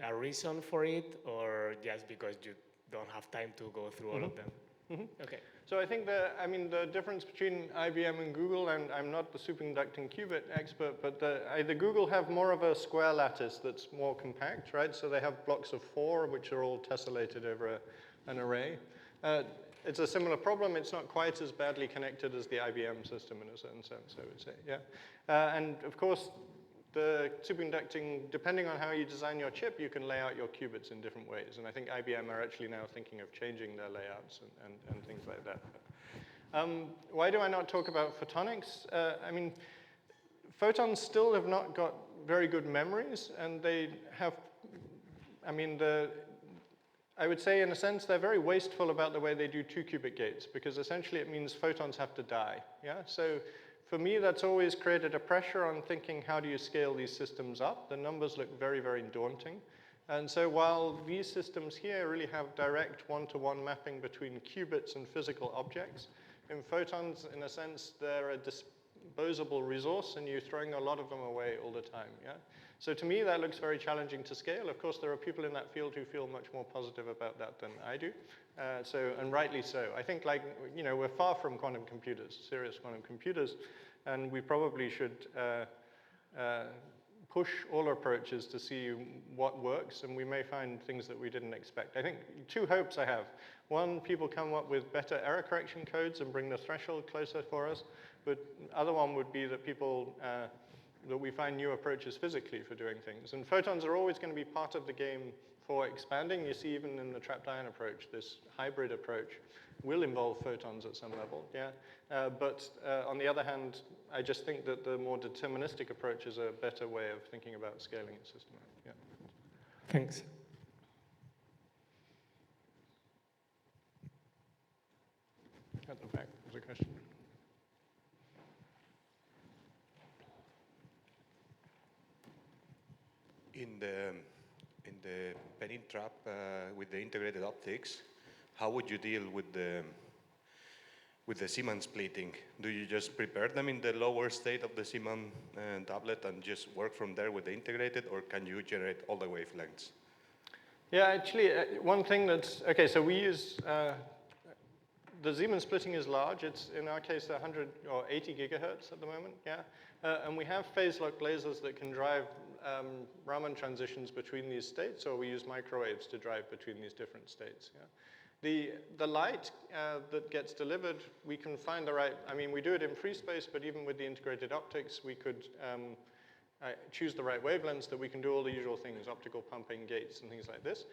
[SPEAKER 3] a reason for it, or just because you don't have time to go through all of them? Mm-hmm. Okay.
[SPEAKER 2] So I think the difference between IBM and Google, and I'm not the superconducting qubit expert, but the Google have more of a square lattice that's more compact, right? So they have blocks of 4, which are all tessellated over an array. It's a similar problem. It's not quite as badly connected as the IBM system in a certain sense, I would say, yeah. And of course, the superconducting, depending on how you design your chip, you can lay out your qubits in different ways. And I think IBM are actually now thinking of changing their layouts and things like that. Why do I not talk about photonics? Photons still have not got very good memories, and they have, I would say in a sense they're very wasteful about the way they do 2-qubit gates, because essentially it means photons have to die, yeah? So for me, that's always created a pressure on thinking, how do you scale these systems up? The numbers look very, very daunting. And so while these systems here really have direct one-to-one mapping between qubits and physical objects, in photons, in a sense, they're a disposable resource, and you're throwing a lot of them away all the time, yeah? So to me, that looks very challenging to scale. Of course, there are people in that field who feel much more positive about that than I do, and rightly so. I think, we're far from quantum computers, serious quantum computers, and we probably should push all approaches to see what works, and we may find things that we didn't expect. I think 2 hopes I have. One, people come up with better error correction codes and bring the threshold closer for us, but other one would be that people, that we find new approaches physically for doing things. And photons are always going to be part of the game for expanding. You see, even in the trapped ion approach, this hybrid approach will involve photons at some level, yeah? But on the other hand, I just think that the more deterministic approach is a better way of thinking about scaling a system, yeah.
[SPEAKER 3] Thanks.
[SPEAKER 2] At the back, there's a question.
[SPEAKER 4] In the penning trap with the integrated optics, how would you deal with the Zeeman splitting? Do you just prepare them in the lower state of the Zeeman tablet and just work from there with the integrated, or can you generate all the wavelengths?
[SPEAKER 2] Yeah, actually, one thing that's, okay, so we use, the Zeeman splitting is large. It's, in our case, 100 or 80 gigahertz at the moment, yeah. And we have phase-locked lasers that can drive Raman transitions between these states, or we use microwaves to drive between these different states, yeah. The light that gets delivered, we can find the right, I mean, we do it in free space, but even with the integrated optics, we could choose the right wavelengths that we can do all the usual things, optical pumping, gates, and things like this.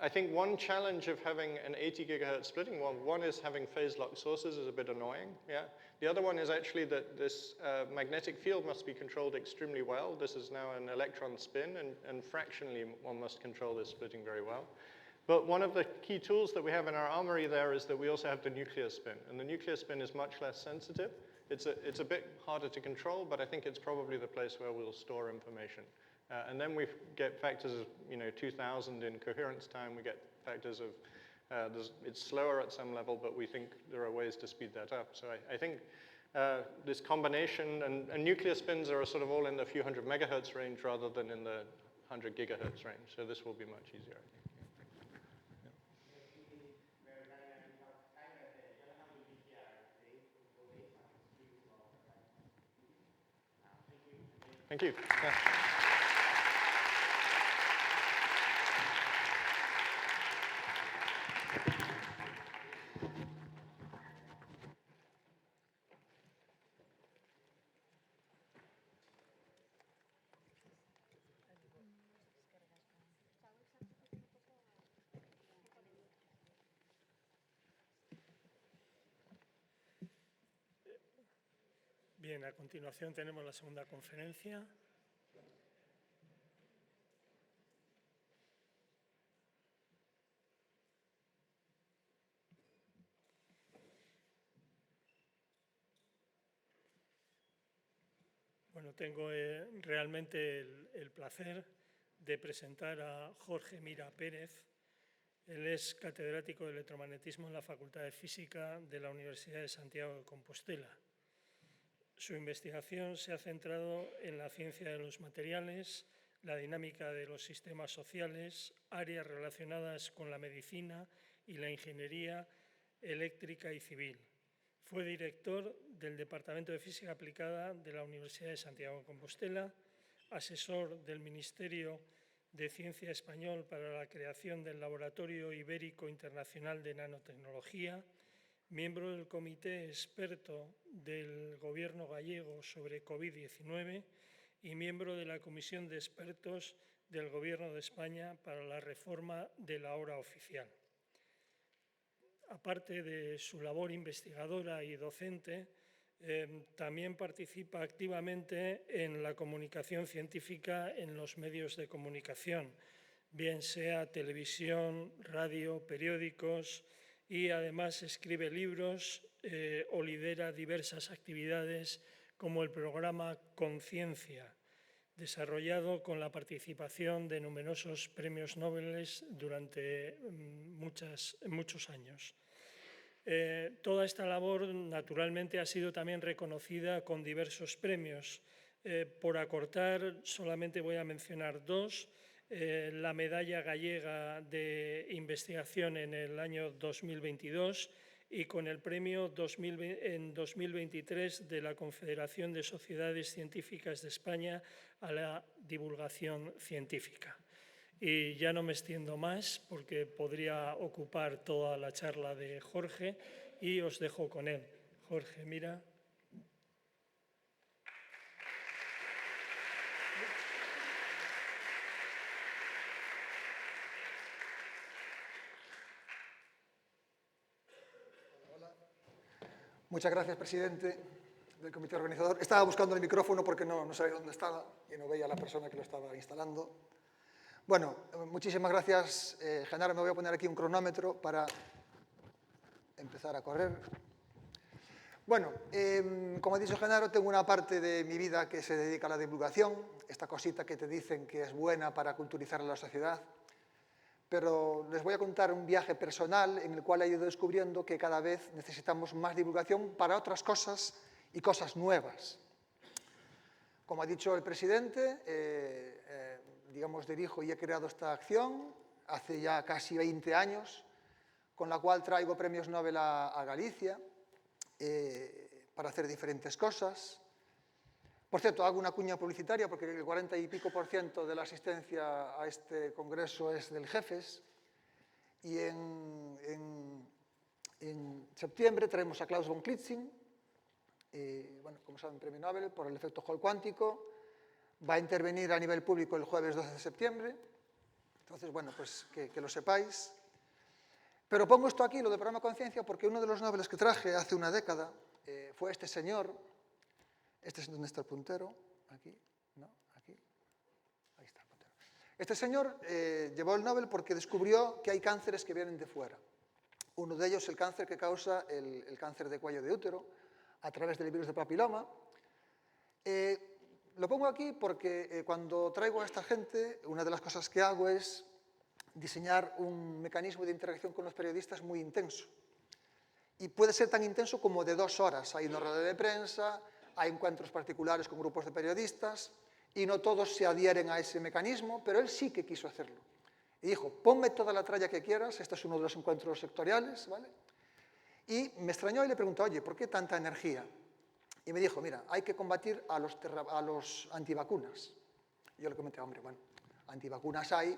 [SPEAKER 2] I think one challenge of having an 80 gigahertz splitting, one is having phase-locked sources is a bit annoying, yeah. The other one is actually that this magnetic field must be controlled extremely well. This is now an electron spin, and fractionally one must control this splitting very well. But one of the key tools that we have in our armory there is that we also have the nuclear spin, and the nuclear spin is much less sensitive. It's a bit harder to control, but I think it's probably the place where we'll store information. And then we get factors of 2,000 in coherence time. We get factors of, it's slower at some level, but we think there are ways to speed that up. So I think this combination, and nuclear spins are sort of all in the few hundred megahertz range rather than in the 100 gigahertz range. So this will be much easier, I think. Thank you. Yeah.
[SPEAKER 5] Bien, a continuación tenemos la segunda conferencia. Bueno, tengo realmente el placer de presentar a Jorge Mira Pérez. Él es catedrático de electromagnetismo en la Facultad de Física de la Universidad de Santiago de Compostela. Su investigación se ha centrado en la ciencia de los materiales, la dinámica de los sistemas sociales, áreas relacionadas con la medicina y la ingeniería eléctrica y civil. Fue director del Departamento de Física Aplicada de la Universidad de Santiago de Compostela, asesor del Ministerio de Ciencia Español para la creación del Laboratorio Ibérico Internacional de Nanotecnología, miembro del Comité Experto del Gobierno gallego sobre COVID-19 y miembro de la Comisión de Expertos del Gobierno de España para la reforma de la hora oficial. Aparte de su labor investigadora y docente, también participa activamente en la comunicación científica en los medios de comunicación, bien sea televisión, radio, periódicos, y además escribe libros o lidera diversas actividades como el programa Conciencia, desarrollado con la participación de numerosos premios Nobel durante muchos años. Toda esta labor, naturalmente, ha sido también reconocida con diversos premios. Por acortar, solamente voy a mencionar dos. La Medalla Gallega de Investigación en el año 2022 y con el premio en 2023 de la Confederación de Sociedades Científicas de España a la divulgación científica. Y ya no me extiendo más porque podría ocupar toda la charla de Jorge y os dejo con él. Jorge, mira.
[SPEAKER 6] Muchas gracias, presidente del comité organizador. Estaba buscando el micrófono porque no sabía dónde estaba y no veía a la persona que lo estaba instalando. Bueno, muchísimas gracias, Genaro. Me voy a poner aquí un cronómetro para empezar a correr. Bueno, como ha dicho Genaro, tengo una parte de mi vida que se dedica a la divulgación, esta cosita que te dicen que es buena para culturizar a la sociedad, pero les voy a contar un viaje personal en el cual he ido descubriendo que cada vez necesitamos más divulgación para otras cosas y cosas nuevas. Como ha dicho el presidente, digamos, dirijo y he creado esta acción hace ya casi 20 años, con la cual traigo premios Nobel a Galicia para hacer diferentes cosas. Por cierto, hago una cuña publicitaria porque el 40 y pico % de la asistencia a este congreso es del Jefes. Y en septiembre traemos a Klaus von Klitzing, bueno, como saben, premio Nobel por el efecto Hall cuántico. Va a intervenir a nivel público el jueves 12 de septiembre. Entonces, bueno, pues que lo sepáis. Pero pongo esto aquí, lo de programa Conciencia, porque uno de los Nobeles que traje hace una década fue este señor. Este es donde está el puntero. Aquí, no, aquí. Ahí está el puntero. Este señor llevó el Nobel porque descubrió que hay cánceres que vienen de fuera. Uno de ellos, el cáncer que causa el cáncer de cuello de útero a través del virus de papiloma. Lo pongo aquí porque cuando traigo a esta gente, una de las cosas que hago es diseñar un mecanismo de interacción con los periodistas muy intenso. Y puede ser tan intenso como de 2 horas. Hay una rueda de prensa, hay encuentros particulares con grupos de periodistas, y no todos se adhieren a ese mecanismo, pero él sí que quiso hacerlo. Y dijo, ponme toda la tralla que quieras, este es uno de los encuentros sectoriales, ¿vale? Y me extrañó y le pregunté, oye, ¿por qué tanta energía? Y me dijo, mira, hay que combatir a los antivacunas. Y yo le comenté, hombre, bueno, antivacunas hay,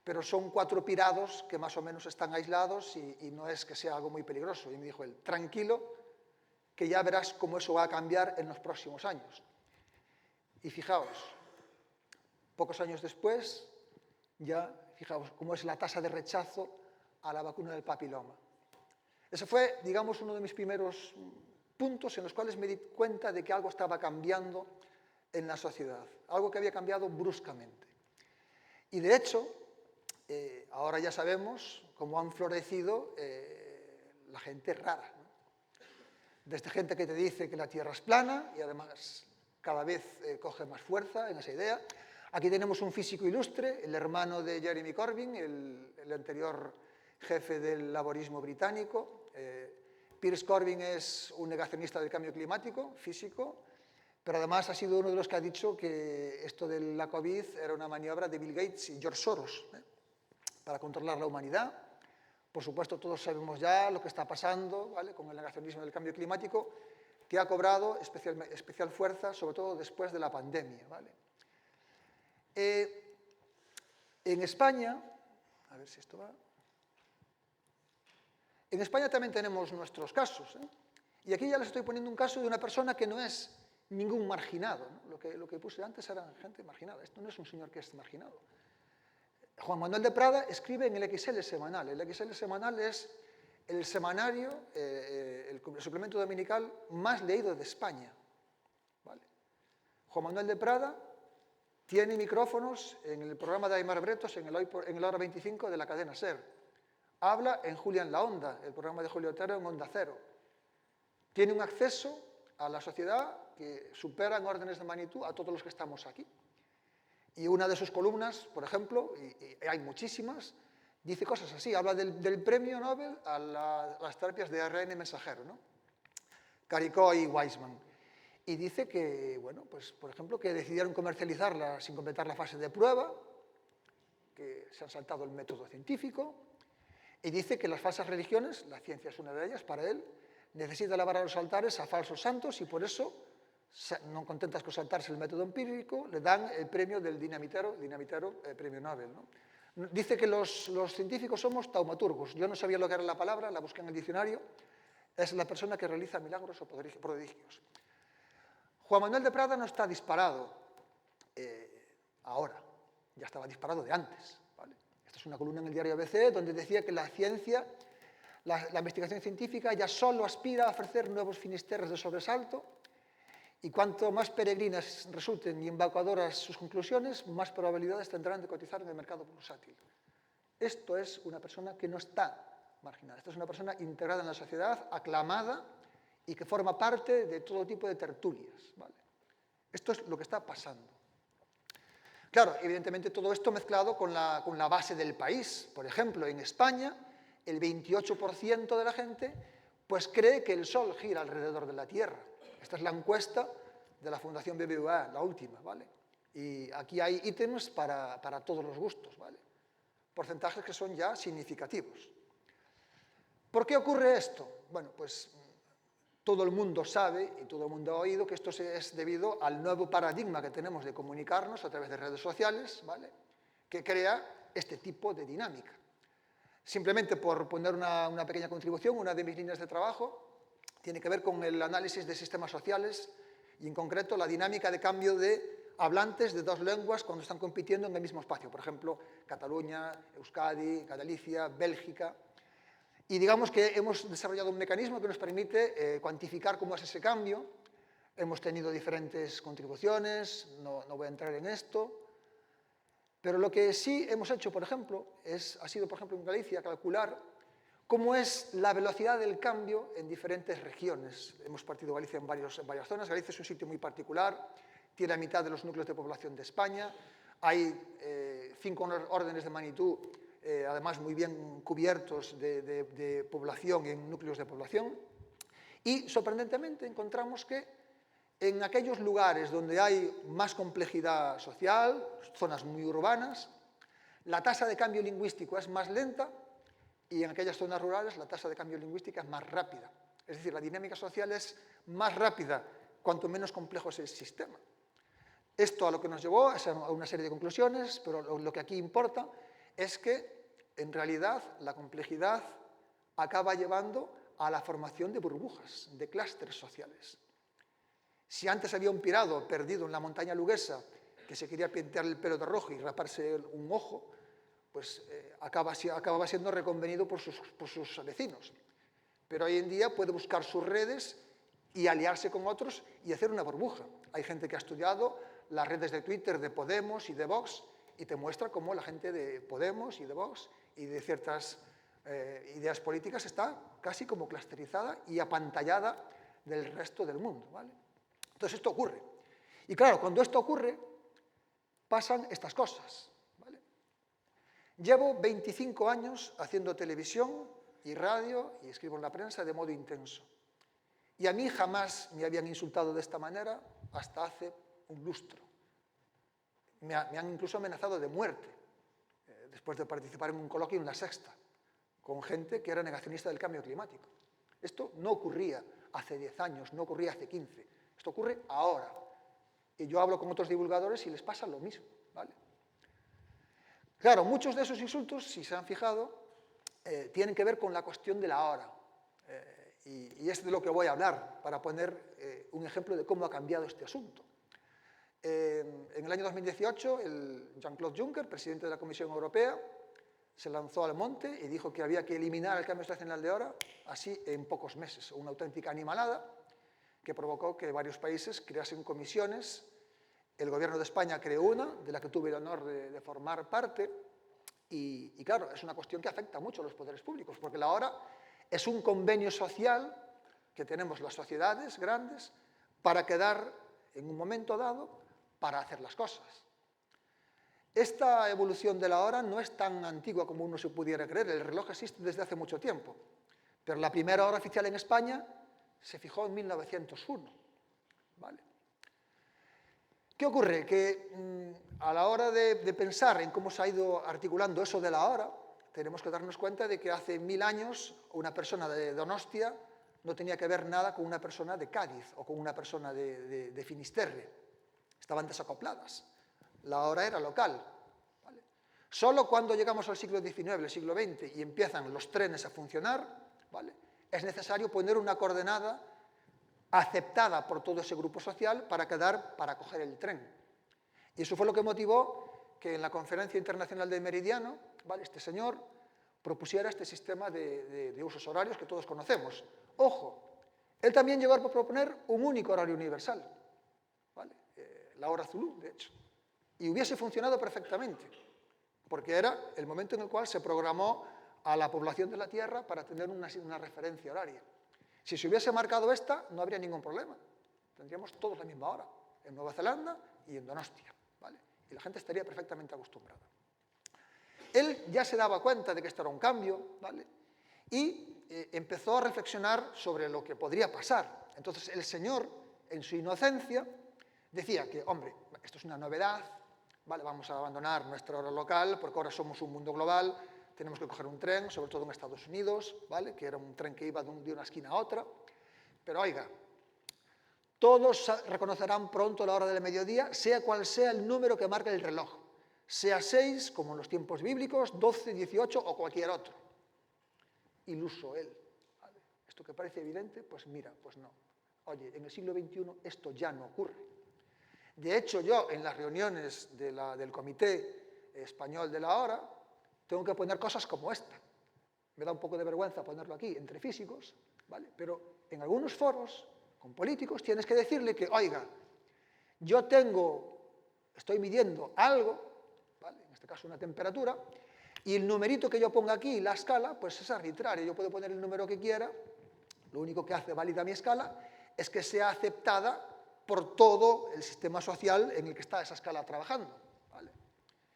[SPEAKER 6] pero son 4 pirados que más o menos están aislados y no es que sea algo muy peligroso. Y me dijo él, tranquilo, que ya verás cómo eso va a cambiar en los próximos años. Y fijaos, pocos años después, ya fijaos cómo es la tasa de rechazo a la vacuna del papiloma. Ese fue, digamos, uno de mis primeros puntos en los cuales me di cuenta de que algo estaba cambiando en la sociedad, algo que había cambiado bruscamente. Y de hecho, ahora ya sabemos cómo han florecido la gente rara, ¿no? Desde gente que te dice que la Tierra es plana y además cada vez coge más fuerza en esa idea. Aquí tenemos un físico ilustre, el hermano de Jeremy Corbyn, el anterior jefe del laborismo británico. Piers Corbyn es un negacionista del cambio climático, físico, pero además ha sido uno de los que ha dicho que esto de la COVID era una maniobra de Bill Gates y George Soros para controlar la humanidad. Por supuesto, todos sabemos ya lo que está pasando, ¿vale?, con el negacionismo del cambio climático, que ha cobrado especial fuerza, sobre todo después de la pandemia, ¿vale? En España, a ver si esto va. En España también tenemos nuestros casos, ¿eh? Y aquí ya les estoy poniendo un caso de una persona que no es ningún marginado, ¿no? Lo que puse antes era gente marginada. Esto no es un señor que es marginado. Juan Manuel de Prada escribe en el XL Semanal. El XL Semanal es el semanario, el suplemento dominical más leído de España, ¿vale? Juan Manuel de Prada tiene micrófonos en el programa de Aimar Bretos en el Hora 25 de la cadena SER. Habla en Julia en la Onda, el programa de Julio Otero en Onda Cero. Tiene un acceso a la sociedad que supera en órdenes de magnitud a todos los que estamos aquí. Y una de sus columnas, por ejemplo, y hay muchísimas, dice cosas así. Habla del premio Nobel a las terapias de ARN mensajero, ¿no? Caricó y Weizmann. Y dice que, bueno, pues, por ejemplo, que decidieron comercializarla sin completar la fase de prueba, que se han saltado el método científico. Y dice que las falsas religiones, la ciencia es una de ellas para él, necesita lavar a los altares a falsos santos y por eso, no contentas con saltarse el método empírico, le dan el premio del dinamitero premio Nobel, ¿no? Dice que los científicos somos taumaturgos. Yo no sabía lo que era la palabra, la busqué en el diccionario. Es la persona que realiza milagros o prodigios. Juan Manuel de Prada no está disparado ahora, ya estaba disparado de antes, ¿vale? Esta es una columna en el diario ABC donde decía que la ciencia, la investigación científica ya solo aspira a ofrecer nuevos finisterres de sobresalto y cuanto más peregrinas resulten y embacuadoras sus conclusiones, más probabilidades tendrán de cotizar en el mercado bursátil. Esto es una persona que no está marginada, esta es una persona integrada en la sociedad, aclamada y que forma parte de todo tipo de tertulias, ¿vale? Esto es lo que está pasando. Claro, evidentemente todo esto mezclado con la base del país. Por ejemplo, en España, el 28% de la gente pues cree que el Sol gira alrededor de la Tierra. Esta es la encuesta de la Fundación BBVA, la última, ¿vale? Y aquí hay ítems para todos los gustos, ¿vale? Porcentajes que son ya significativos. ¿Por qué ocurre esto? Bueno, pues todo el mundo sabe y todo el mundo ha oído que esto es debido al nuevo paradigma que tenemos de comunicarnos a través de redes sociales, ¿vale? Que crea este tipo de dinámica. Simplemente por poner una pequeña contribución, una de mis líneas de trabajo tiene que ver con el análisis de sistemas sociales y en concreto la dinámica de cambio de hablantes de dos lenguas cuando están compitiendo en el mismo espacio. Por ejemplo, Cataluña, Euskadi, Galicia, Bélgica. Y digamos que hemos desarrollado un mecanismo que nos permite cuantificar cómo es ese cambio. Hemos tenido diferentes contribuciones, no voy a entrar en esto. Pero lo que sí hemos hecho, por ejemplo, ha sido, por ejemplo, en Galicia, calcular cómo es la velocidad del cambio en diferentes regiones. Hemos partido Galicia en varias zonas. Galicia es un sitio muy particular, tiene la mitad de los núcleos de población de España, hay 5 órdenes de magnitud, además muy bien cubiertos de población en núcleos de población. Y, sorprendentemente, encontramos que en aquellos lugares donde hay más complejidad social, zonas muy urbanas, la tasa de cambio lingüístico es más lenta y en aquellas zonas rurales la tasa de cambio lingüística es más rápida. Es decir, la dinámica social es más rápida cuanto menos complejo es el sistema. Esto a lo que nos llevó a una serie de conclusiones, pero lo que aquí importa es que, en realidad, la complejidad acaba llevando a la formación de burbujas, de clústeres sociales. Si antes había un pirado perdido en la montaña luguesa que se quería pintar el pelo de rojo y raparse un ojo, pues acababa siendo reconvenido por sus vecinos. Pero hoy en día puede buscar sus redes y aliarse con otros y hacer una burbuja. Hay gente que ha estudiado las redes de Twitter de Podemos y de Vox y te muestra cómo la gente de Podemos y de Vox y de ciertas ideas políticas está casi como clusterizada y apantallada del resto del mundo, ¿vale? Entonces esto ocurre. Y claro, cuando esto ocurre, pasan estas cosas, ¿vale? Llevo 25 años haciendo televisión y radio y escribo en la prensa de modo intenso. Y a mí jamás me habían insultado de esta manera hasta hace un lustro. Me han incluso amenazado de muerte después de participar en un coloquio en La Sexta con gente que era negacionista del cambio climático. Esto no ocurría hace 10 años, no ocurría hace 15. Esto ocurre ahora. Y yo hablo con otros divulgadores y les pasa lo mismo, ¿vale? Claro, muchos de esos insultos, si se han fijado, tienen que ver con la cuestión de la hora. Y es de lo que voy a hablar, para poner un ejemplo de cómo ha cambiado este asunto. En el año 2018, Jean-Claude Juncker, presidente de la Comisión Europea, se lanzó al monte y dijo que había que eliminar el cambio estacional de hora, así en pocos meses, una auténtica animalada, que provocó que varios países creasen comisiones. El gobierno de España creó una, de la que tuve el honor de formar parte, y claro, es una cuestión que afecta mucho a los poderes públicos, porque la hora es un convenio social que tenemos las sociedades grandes para quedar en un momento dado para hacer las cosas. Esta evolución de la hora no es tan antigua como uno se pudiera creer, el reloj existe desde hace mucho tiempo, pero la primera hora oficial en España se fijó en 1901, ¿vale? ¿Qué ocurre? Que a la hora de pensar en cómo se ha ido articulando eso de la hora, tenemos que darnos cuenta de que hace 1000 años una persona de Donostia no tenía que ver nada con una persona de Cádiz o con una persona de Finisterre. Estaban desacopladas. La hora era local, ¿vale? Solo cuando llegamos al siglo XIX, el siglo XX, y empiezan los trenes a funcionar, ¿vale?, es necesario poner una coordenada aceptada por todo ese grupo social para coger el tren. Y eso fue lo que motivó que en la Conferencia Internacional de Meridiano, ¿vale?, este señor propusiera este sistema de usos horarios que todos conocemos. Ojo, él también llegó a proponer un único horario universal, ¿vale?, la hora Zulú, de hecho. Y hubiese funcionado perfectamente, porque era el momento en el cual se programó a la población de la Tierra para tener una referencia horaria. Si se hubiese marcado esta, no habría ningún problema. Tendríamos todos la misma hora, en Nueva Zelanda y en Donostia, ¿vale? Y la gente estaría perfectamente acostumbrada. Él ya se daba cuenta de que esto era un cambio, ¿vale? Y empezó a reflexionar sobre lo que podría pasar. Entonces el señor, en su inocencia, decía que, hombre, esto es una novedad, ¿vale? Vamos a abandonar nuestra hora local porque ahora somos un mundo global, tenemos que coger un tren, sobre todo en Estados Unidos, ¿vale? Que era un tren que iba de una esquina a otra. Pero oiga, todos reconocerán pronto la hora del mediodía, sea cual sea el número que marque el reloj. Sea 6, como en los tiempos bíblicos, 12, 18 o cualquier otro. Iluso él. ¿Vale? Esto que parece evidente, pues mira, pues no. Oye, en el siglo XXI esto ya no ocurre. De hecho, yo en las reuniones del Comité Español de la Hora tengo que poner cosas como esta. Me da un poco de vergüenza ponerlo aquí, entre físicos, ¿vale? Pero en algunos foros, con políticos, tienes que decirle que, oiga, yo estoy midiendo algo, ¿vale? En este caso una temperatura, y el numerito que yo ponga aquí, la escala, pues es arbitrario. Yo puedo poner el número que quiera, lo único que hace válida mi escala es que sea aceptada por todo el sistema social en el que está esa escala trabajando, ¿vale?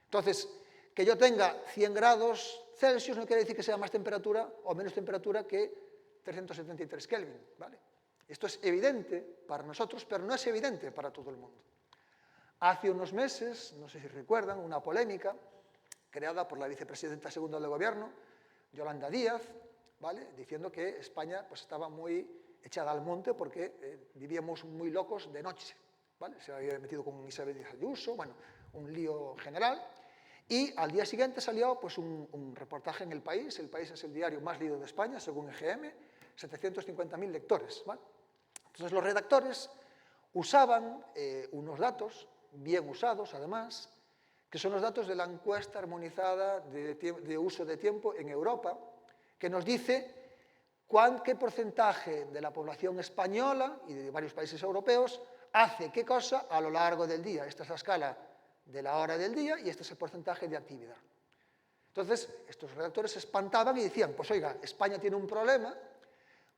[SPEAKER 6] Entonces, que yo tenga 100 grados Celsius no quiere decir que sea más temperatura o menos temperatura que 373 Kelvin, ¿vale? Esto es evidente para nosotros, pero no es evidente para todo el mundo. Hace unos meses, no sé si recuerdan, una polémica creada por la vicepresidenta segunda del gobierno, Yolanda Díaz, ¿vale? Diciendo que España pues, estaba muy echada al monte porque vivíamos muy locos de noche, ¿vale? Se había metido con Isabel Díaz Ayuso, bueno, un lío general. Y al día siguiente salió pues, un reportaje en El País. El País es el diario más leído de España, según EGM, 750.000 lectores, ¿vale? Entonces los redactores usaban unos datos, bien usados además, que son los datos de la encuesta armonizada de uso de tiempo en Europa, que nos dice qué porcentaje de la población española y de varios países europeos hace qué cosa a lo largo del día. Esta es la escala de la hora del día y este es el porcentaje de actividad. Entonces, estos redactores se espantaban y decían, pues oiga, España tiene un problema,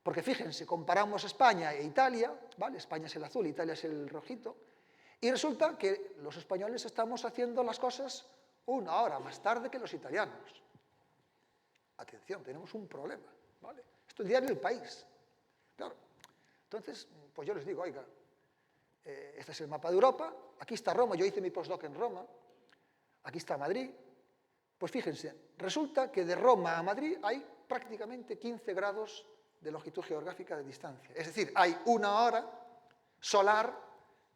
[SPEAKER 6] porque fíjense, comparamos España e Italia, ¿vale? España es el azul, Italia es el rojito, y resulta que los españoles estamos haciendo las cosas una hora más tarde que los italianos. Atención, tenemos un problema, ¿vale? Esto es diario El País. Claro. Entonces, pues yo les digo, oiga, este es el mapa de Europa, aquí está Roma, yo hice mi postdoc en Roma, aquí está Madrid. Pues fíjense, resulta que de Roma a Madrid hay prácticamente 15 grados de longitud geográfica de distancia. Es decir, hay una hora solar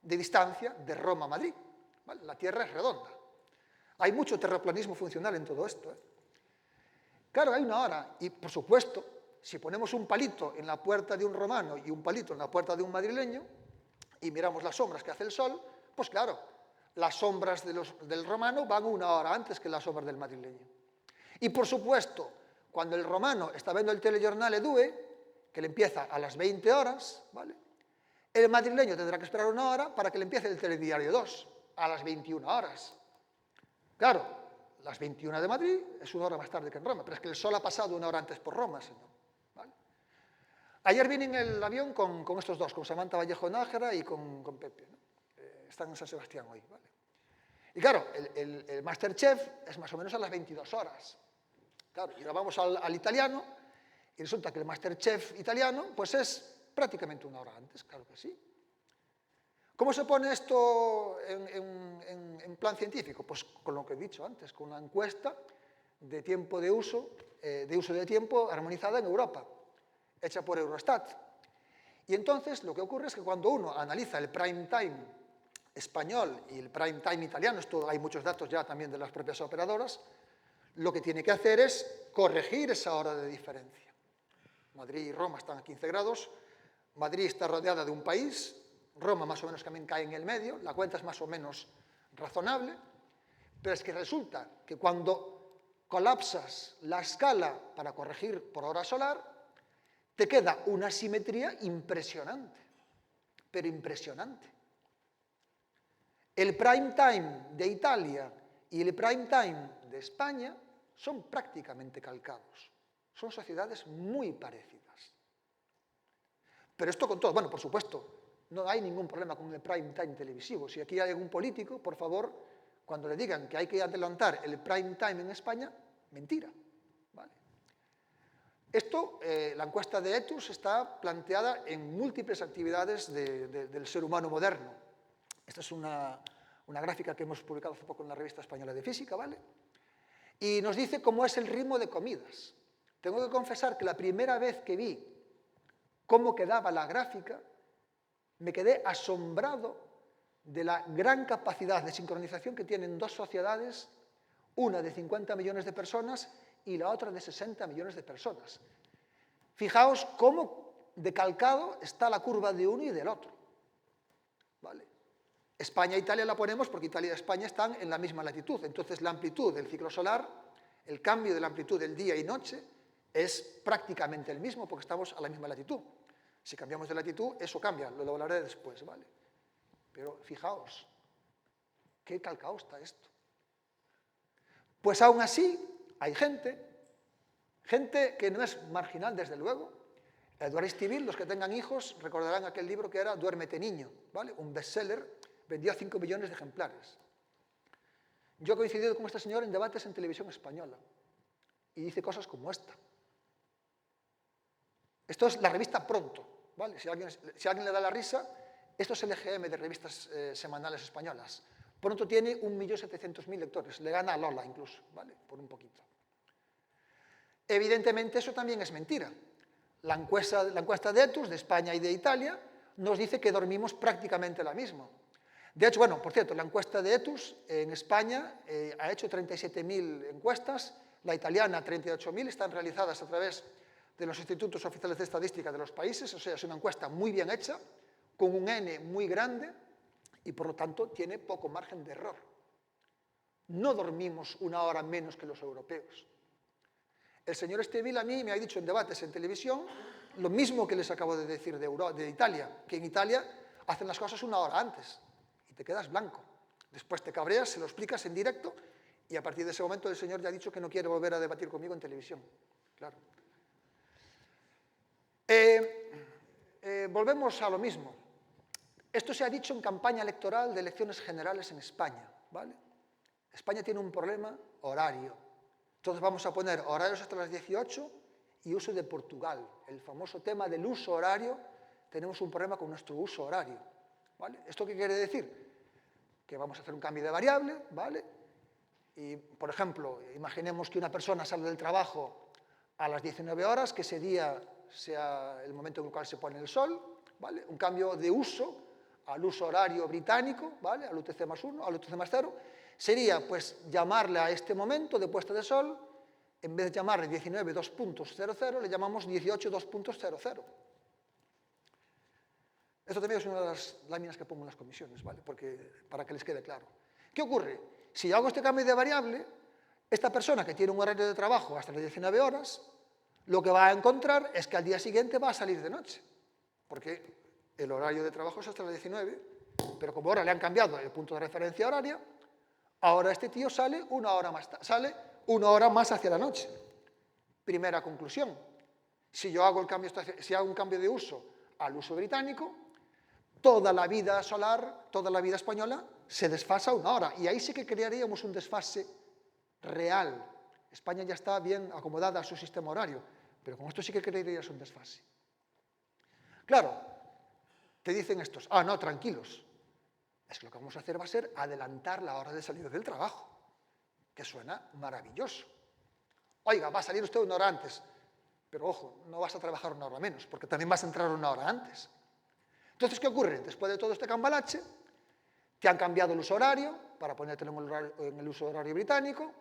[SPEAKER 6] de distancia de Roma a Madrid, ¿vale? La Tierra es redonda. Hay mucho terraplanismo funcional en todo esto, ¿eh? Claro, hay una hora, y por supuesto, si ponemos un palito en la puerta de un romano y un palito en la puerta de un madrileño, y miramos las sombras que hace el sol, pues claro, las sombras del romano van una hora antes que las sombras del madrileño. Y por supuesto, cuando el romano está viendo el telejornal Edue, que le empieza a las 20 horas, ¿vale? El madrileño tendrá que esperar una hora para que le empiece el telediario 2, a las 21 horas. Claro, las 21 de Madrid es una hora más tarde que en Roma, pero es que el sol ha pasado una hora antes por Roma, señor. ¿Vale? Ayer vine en el avión con estos dos, con Samantha Vallejo Nájera y con Pepe, ¿no? Están en San Sebastián hoy, ¿vale? Y claro, el Masterchef es más o menos a las 22 horas. Claro, y ahora vamos al italiano, y resulta que el Masterchef italiano pues es prácticamente una hora antes, claro que sí. ¿Cómo se pone esto en plan científico? Pues con lo que he dicho antes, con una encuesta de tiempo de uso de tiempo armonizada en Europa, hecha por Eurostat. Y entonces lo que ocurre es que cuando uno analiza el prime time español y el prime time italiano, esto hay muchos datos ya también de las propias operadoras, lo que tiene que hacer es corregir esa hora de diferencia. Madrid y Roma están a 15 grados, Madrid está rodeada de un país, Roma más o menos también cae en el medio, la cuenta es más o menos razonable, pero es que resulta que cuando colapsas la escala para corregir por hora solar, te queda una simetría impresionante, pero impresionante. El prime time de Italia y el prime time de España son prácticamente calcados. Son sociedades muy parecidas. Pero esto con todo, bueno, por supuesto, no hay ningún problema con el prime time televisivo. Si aquí hay algún político, por favor, cuando le digan que hay que adelantar el prime time en España, mentira. ¿Vale? Esto, la encuesta de Ethos está planteada en múltiples actividades del ser humano moderno. Esta es una gráfica que hemos publicado hace poco en la Revista Española de Física, ¿vale? Y nos dice cómo es el ritmo de comidas. Tengo que confesar que la primera vez que vi cómo quedaba la gráfica, me quedé asombrado de la gran capacidad de sincronización que tienen dos sociedades, una de 50 millones de personas y la otra de 60 millones de personas. Fijaos cómo decalcado está la curva de uno y del otro. ¿Vale? España e Italia la ponemos porque Italia y España están en la misma latitud. Entonces la amplitud del ciclo solar, el cambio de la amplitud del día y noche, es prácticamente el mismo porque estamos a la misma latitud. Si cambiamos de latitud, eso cambia, lo hablaré después, ¿vale? Pero fijaos, qué calcado está esto. Pues aún así, hay gente que no es marginal, desde luego. Edward Stevie, los que tengan hijos, recordarán aquel libro que era Duérmete, niño, ¿vale? Un bestseller, vendió 5 millones de ejemplares. Yo he coincidido con este señor en debates en televisión española y dice cosas como esta. Esto es la revista Pronto, ¿vale? Si a alguien le da la risa, esto es el EGM de revistas semanales españolas. Pronto tiene 1.700.000 lectores, le gana a Lola incluso, ¿vale? Por un poquito. Evidentemente eso también es mentira. La encuesta de Ethos, de España y de Italia, nos dice que dormimos prácticamente la misma. De hecho, bueno, por cierto, la encuesta de Ethos en España ha hecho 37.000 encuestas, la italiana 38.000, están realizadas a través de los institutos oficiales de estadística de los países, o sea, es una encuesta muy bien hecha, con un N muy grande y por lo tanto tiene poco margen de error. No dormimos una hora menos que los europeos. El señor Estevil a mí me ha dicho en debates en televisión lo mismo que les acabo de decir de Italia, que en Italia hacen las cosas una hora antes y te quedas blanco. Después te cabreas, se lo explicas en directo y a partir de ese momento el señor ya ha dicho que no quiere volver a debatir conmigo en televisión. Claro. Volvemos a lo mismo. Esto se ha dicho en campaña electoral de elecciones generales en España, ¿vale? España tiene un problema horario. Entonces vamos a poner horarios hasta las 18 y uso de Portugal. El famoso tema del uso horario, tenemos un problema con nuestro uso horario, ¿vale? ¿Esto qué quiere decir? Que vamos a hacer un cambio de variable, ¿vale? Y, por ejemplo, imaginemos que una persona sale del trabajo a las 19 horas, que ese día sea el momento en el cual se pone el sol, ¿vale? Un cambio de uso al uso horario británico, ¿vale? Al UTC más 1, al UTC más 0, sería pues llamarle a este momento de puesta de sol, en vez de llamarle 19.2.00, le llamamos 18.2.00. Esto también es una de las láminas que pongo en las comisiones, ¿vale? Para que les quede claro. ¿Qué ocurre? Si yo hago este cambio de variable, esta persona que tiene un horario de trabajo hasta las 19 horas, lo que va a encontrar es que al día siguiente va a salir de noche, porque el horario de trabajo es hasta las 19, pero como ahora le han cambiado el punto de referencia horaria, ahora este tío sale una hora más hacia la noche. Primera conclusión, si yo hago un cambio de uso al uso británico, toda la vida solar, toda la vida española se desfasa una hora, y ahí sí que crearíamos un desfase real. España ya está bien acomodada a su sistema horario, pero con esto sí que crearías un desfase. Claro, te dicen estos, no, tranquilos, es que lo que vamos a hacer va a ser adelantar la hora de salida del trabajo, que suena maravilloso. Oiga, va a salir usted una hora antes, pero ojo, no vas a trabajar una hora menos, porque también vas a entrar una hora antes. Entonces, ¿qué ocurre? Después de todo este cambalache, te han cambiado el uso horario para ponértelo en el uso horario británico,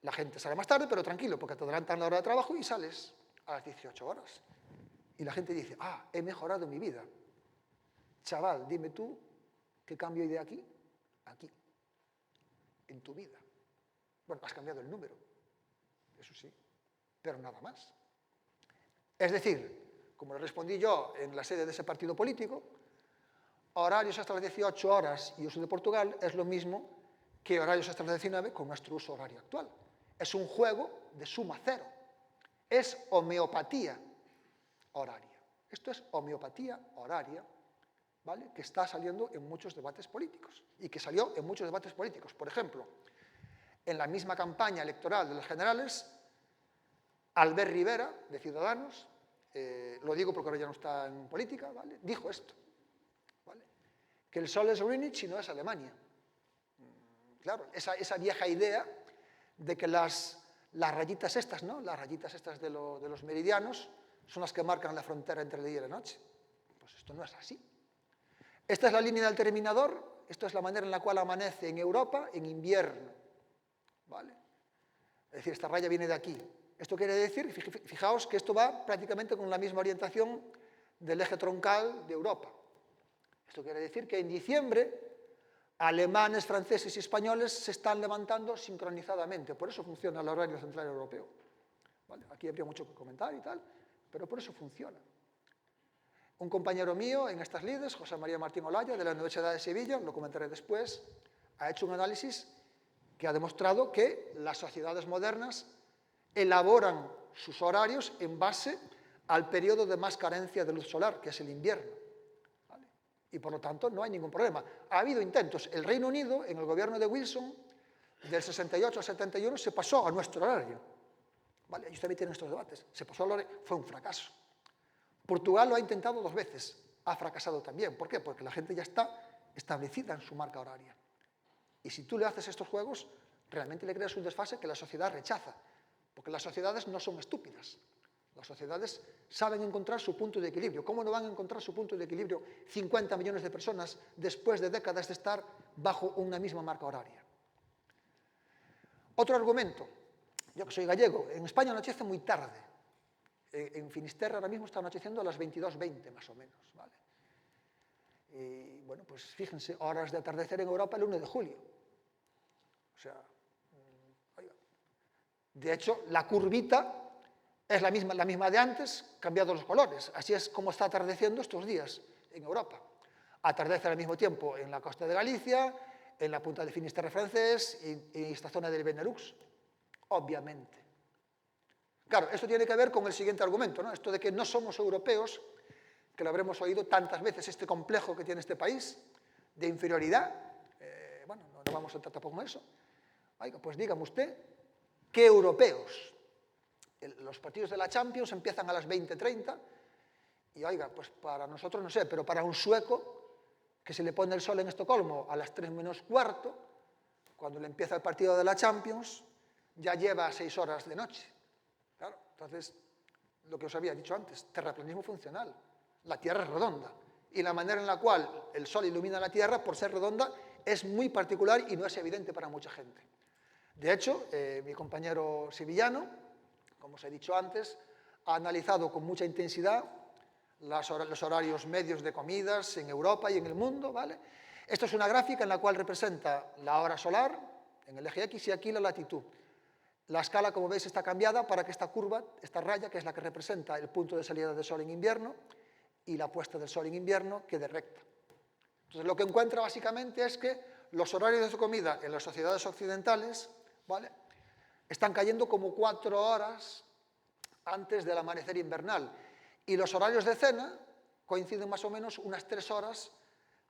[SPEAKER 6] la gente sale más tarde, pero tranquilo, porque te adelantan la hora de trabajo y sales a las 18 horas. Y la gente dice, he mejorado mi vida. Chaval, dime tú, ¿qué cambio hay de aquí a aquí? En tu vida. Bueno, has cambiado el número, eso sí, pero nada más. Es decir, como le respondí yo en la sede de ese partido político, horarios hasta las 18 horas y uso de Portugal es lo mismo que horarios hasta las 19 con nuestro uso horario actual. Es un juego de suma cero. Es homeopatía horaria. Esto es homeopatía horaria, ¿vale? Que está saliendo en muchos debates políticos y que salió en muchos debates políticos. Por ejemplo, en la misma campaña electoral de los generales, Albert Rivera, de Ciudadanos, lo digo porque ahora ya no está en política, ¿vale? Dijo esto, ¿vale? Que el sol es Greenwich y no es Alemania. Claro, esa vieja idea de que las rayitas estas, ¿no? Las rayitas estas de los meridianos son las que marcan la frontera entre el día y la noche. Pues esto no es así. Esta es la línea del terminador, esto es la manera en la cual amanece en Europa en invierno, ¿vale? Es decir, esta raya viene de aquí. Esto quiere decir, fijaos que esto va prácticamente con la misma orientación del eje troncal de Europa. Esto quiere decir que en diciembre alemanes, franceses y españoles se están levantando sincronizadamente. Por eso funciona el horario central europeo. ¿Vale? Aquí habría mucho que comentar y tal, pero por eso funciona. Un compañero mío en estas lides, José María Martín Olaya, de la Universidad de Sevilla, lo comentaré después, ha hecho un análisis que ha demostrado que las sociedades modernas elaboran sus horarios en base al periodo de más carencia de luz solar, que es el invierno. ¿Vale? Y por lo tanto no hay ningún problema. Ha habido intentos. El Reino Unido, en el gobierno de Wilson, del 68 al 71, se pasó a nuestro horario. ¿Vale? Ellos también tienen estos debates. Se pasó al horario, fue un fracaso. Portugal lo ha intentado 2 veces, ha fracasado también. ¿Por qué? Porque la gente ya está establecida en su marca horaria. Y si tú le haces estos juegos, realmente le creas un desfase que la sociedad rechaza. Porque las sociedades no son estúpidas. Las sociedades saben encontrar su punto de equilibrio. ¿Cómo no van a encontrar su punto de equilibrio 50 millones de personas después de décadas de estar bajo una misma marca horaria? Otro argumento. Yo que soy gallego, en España anochece muy tarde. En Finisterre ahora mismo está anocheciendo a las 22:20 más o menos, ¿vale? Y bueno, pues fíjense, horas de atardecer en Europa el 1 de julio. O sea, oiga. De hecho, la curvita es la misma de antes, cambiados los colores. Así es como está atardeciendo estos días en Europa. Atardece al mismo tiempo en la costa de Galicia, en la punta de Finisterre francés y en esta zona del Benelux, obviamente. Claro, esto tiene que ver con el siguiente argumento, ¿no? Esto de que no somos europeos, que lo habremos oído tantas veces, este complejo que tiene este país de inferioridad. Bueno, no vamos a entrar tampoco en eso. Oiga, pues dígame usted, ¿qué europeos? Los partidos de la Champions empiezan a las 20:30 y, oiga, pues para nosotros no sé, pero para un sueco que se le pone el sol en Estocolmo a las 3 menos cuarto, cuando le empieza el partido de la Champions, ya lleva 6 horas de noche. Claro, entonces, lo que os había dicho antes, terraplanismo funcional. La Tierra es redonda y la manera en la cual el Sol ilumina la Tierra, por ser redonda, es muy particular y no es evidente para mucha gente. De hecho, mi compañero sevillano, como os he dicho antes, ha analizado con mucha intensidad los horarios medios de comidas en Europa y en el mundo, ¿vale? Esto es una gráfica en la cual representa la hora solar en el eje X y aquí la latitud. La escala, como veis, está cambiada para que esta curva, esta raya, que es la que representa el punto de salida del sol en invierno, y la puesta del sol en invierno quede recta. Entonces, lo que encuentra básicamente es que los horarios de comida en las sociedades occidentales, ¿vale?, están cayendo como 4 horas antes del amanecer invernal. Y los horarios de cena coinciden más o menos unas 3 horas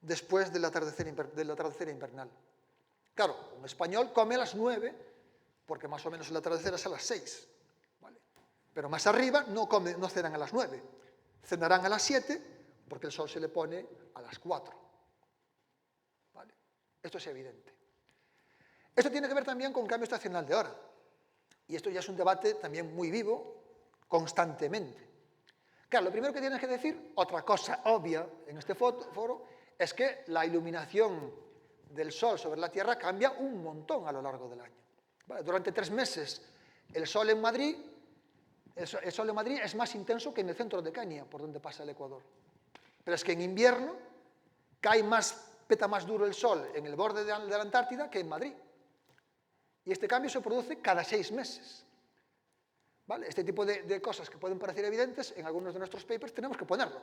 [SPEAKER 6] después del atardecer invernal. Claro, un español come a las 9, porque más o menos el atardecer es a las 6. ¿Vale? Pero más arriba no cenan a las 9. Cenarán a las 7 porque el sol se le pone a las 4. ¿Vale? Esto es evidente. Esto tiene que ver también con cambio estacional de hora. Y esto ya es un debate también muy vivo, constantemente. Claro, lo primero que tienes que decir, otra cosa obvia en este foro, es que la iluminación del sol sobre la Tierra cambia un montón a lo largo del año. ¿Vale? Durante 3 meses el sol en Madrid es más intenso que en el centro de Kenia, por donde pasa el Ecuador. Pero es que en invierno peta más duro el sol en el borde de la Antártida que en Madrid. Y este cambio se produce cada 6 meses. ¿Vale? Este tipo de cosas que pueden parecer evidentes, en algunos de nuestros papers tenemos que ponerlo.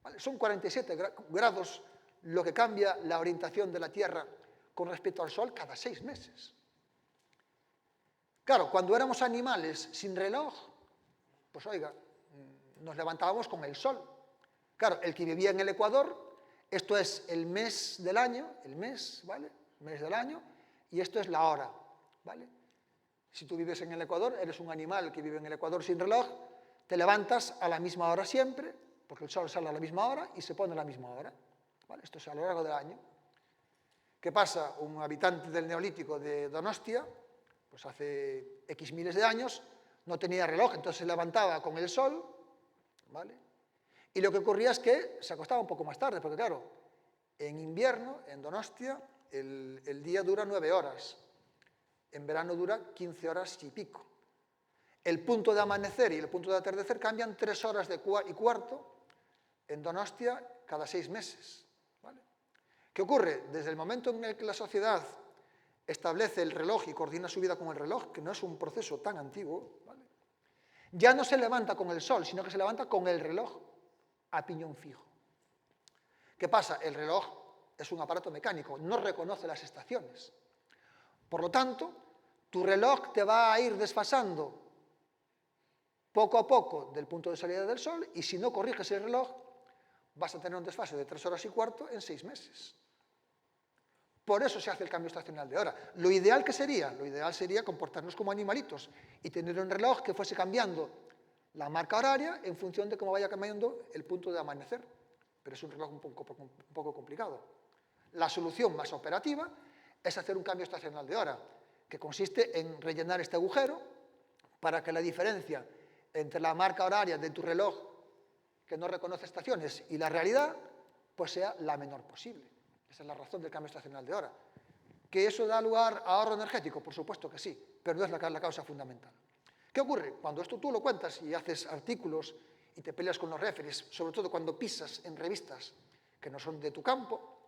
[SPEAKER 6] ¿Vale? Son 47 grados lo que cambia la orientación de la Tierra con respecto al Sol cada 6 meses. Claro, cuando éramos animales sin reloj, pues oiga, nos levantábamos con el sol. Claro, el que vivía en el Ecuador, esto es el mes del año, el mes, ¿vale? Mes del año, y esto es la hora, ¿vale? Si tú vives en el Ecuador, eres un animal que vive en el Ecuador sin reloj, te levantas a la misma hora siempre, porque el sol sale a la misma hora y se pone a la misma hora, ¿vale? Esto es a lo largo del año. ¿Qué pasa? Un habitante del Neolítico de Donostia, pues hace X miles de años, no tenía reloj, entonces se levantaba con el sol, ¿vale? Y lo que ocurría es que se acostaba un poco más tarde, porque claro, en invierno, en Donostia, el día dura 9 horas, en verano dura 15 horas y pico. El punto de amanecer y el punto de atardecer cambian 3 horas y cuarto en Donostia cada 6 meses, ¿vale? ¿Qué ocurre? Desde el momento en el que la sociedad establece el reloj y coordina su vida con el reloj, que no es un proceso tan antiguo, ¿vale? Ya no se levanta con el sol, sino que se levanta con el reloj a piñón fijo. ¿Qué pasa? El reloj es un aparato mecánico, no reconoce las estaciones. Por lo tanto, tu reloj te va a ir desfasando poco a poco del punto de salida del sol y si no corriges el reloj, vas a tener un desfase de 3 horas y cuarto en 6 meses. Por eso se hace el cambio estacional de hora. Lo ideal sería comportarnos como animalitos y tener un reloj que fuese cambiando la marca horaria en función de cómo vaya cambiando el punto de amanecer. Pero es un reloj un poco complicado. La solución más operativa es hacer un cambio estacional de hora, que consiste en rellenar este agujero para que la diferencia entre la marca horaria de tu reloj, que no reconoce estaciones, y la realidad, pues sea la menor posible. Esa es la razón del cambio estacional de hora. ¿Que eso da lugar a ahorro energético? Por supuesto que sí, pero no es la causa fundamental. ¿Qué ocurre? Cuando esto tú lo cuentas y haces artículos y te peleas con los referees, sobre todo cuando pisas en revistas que no son de tu campo,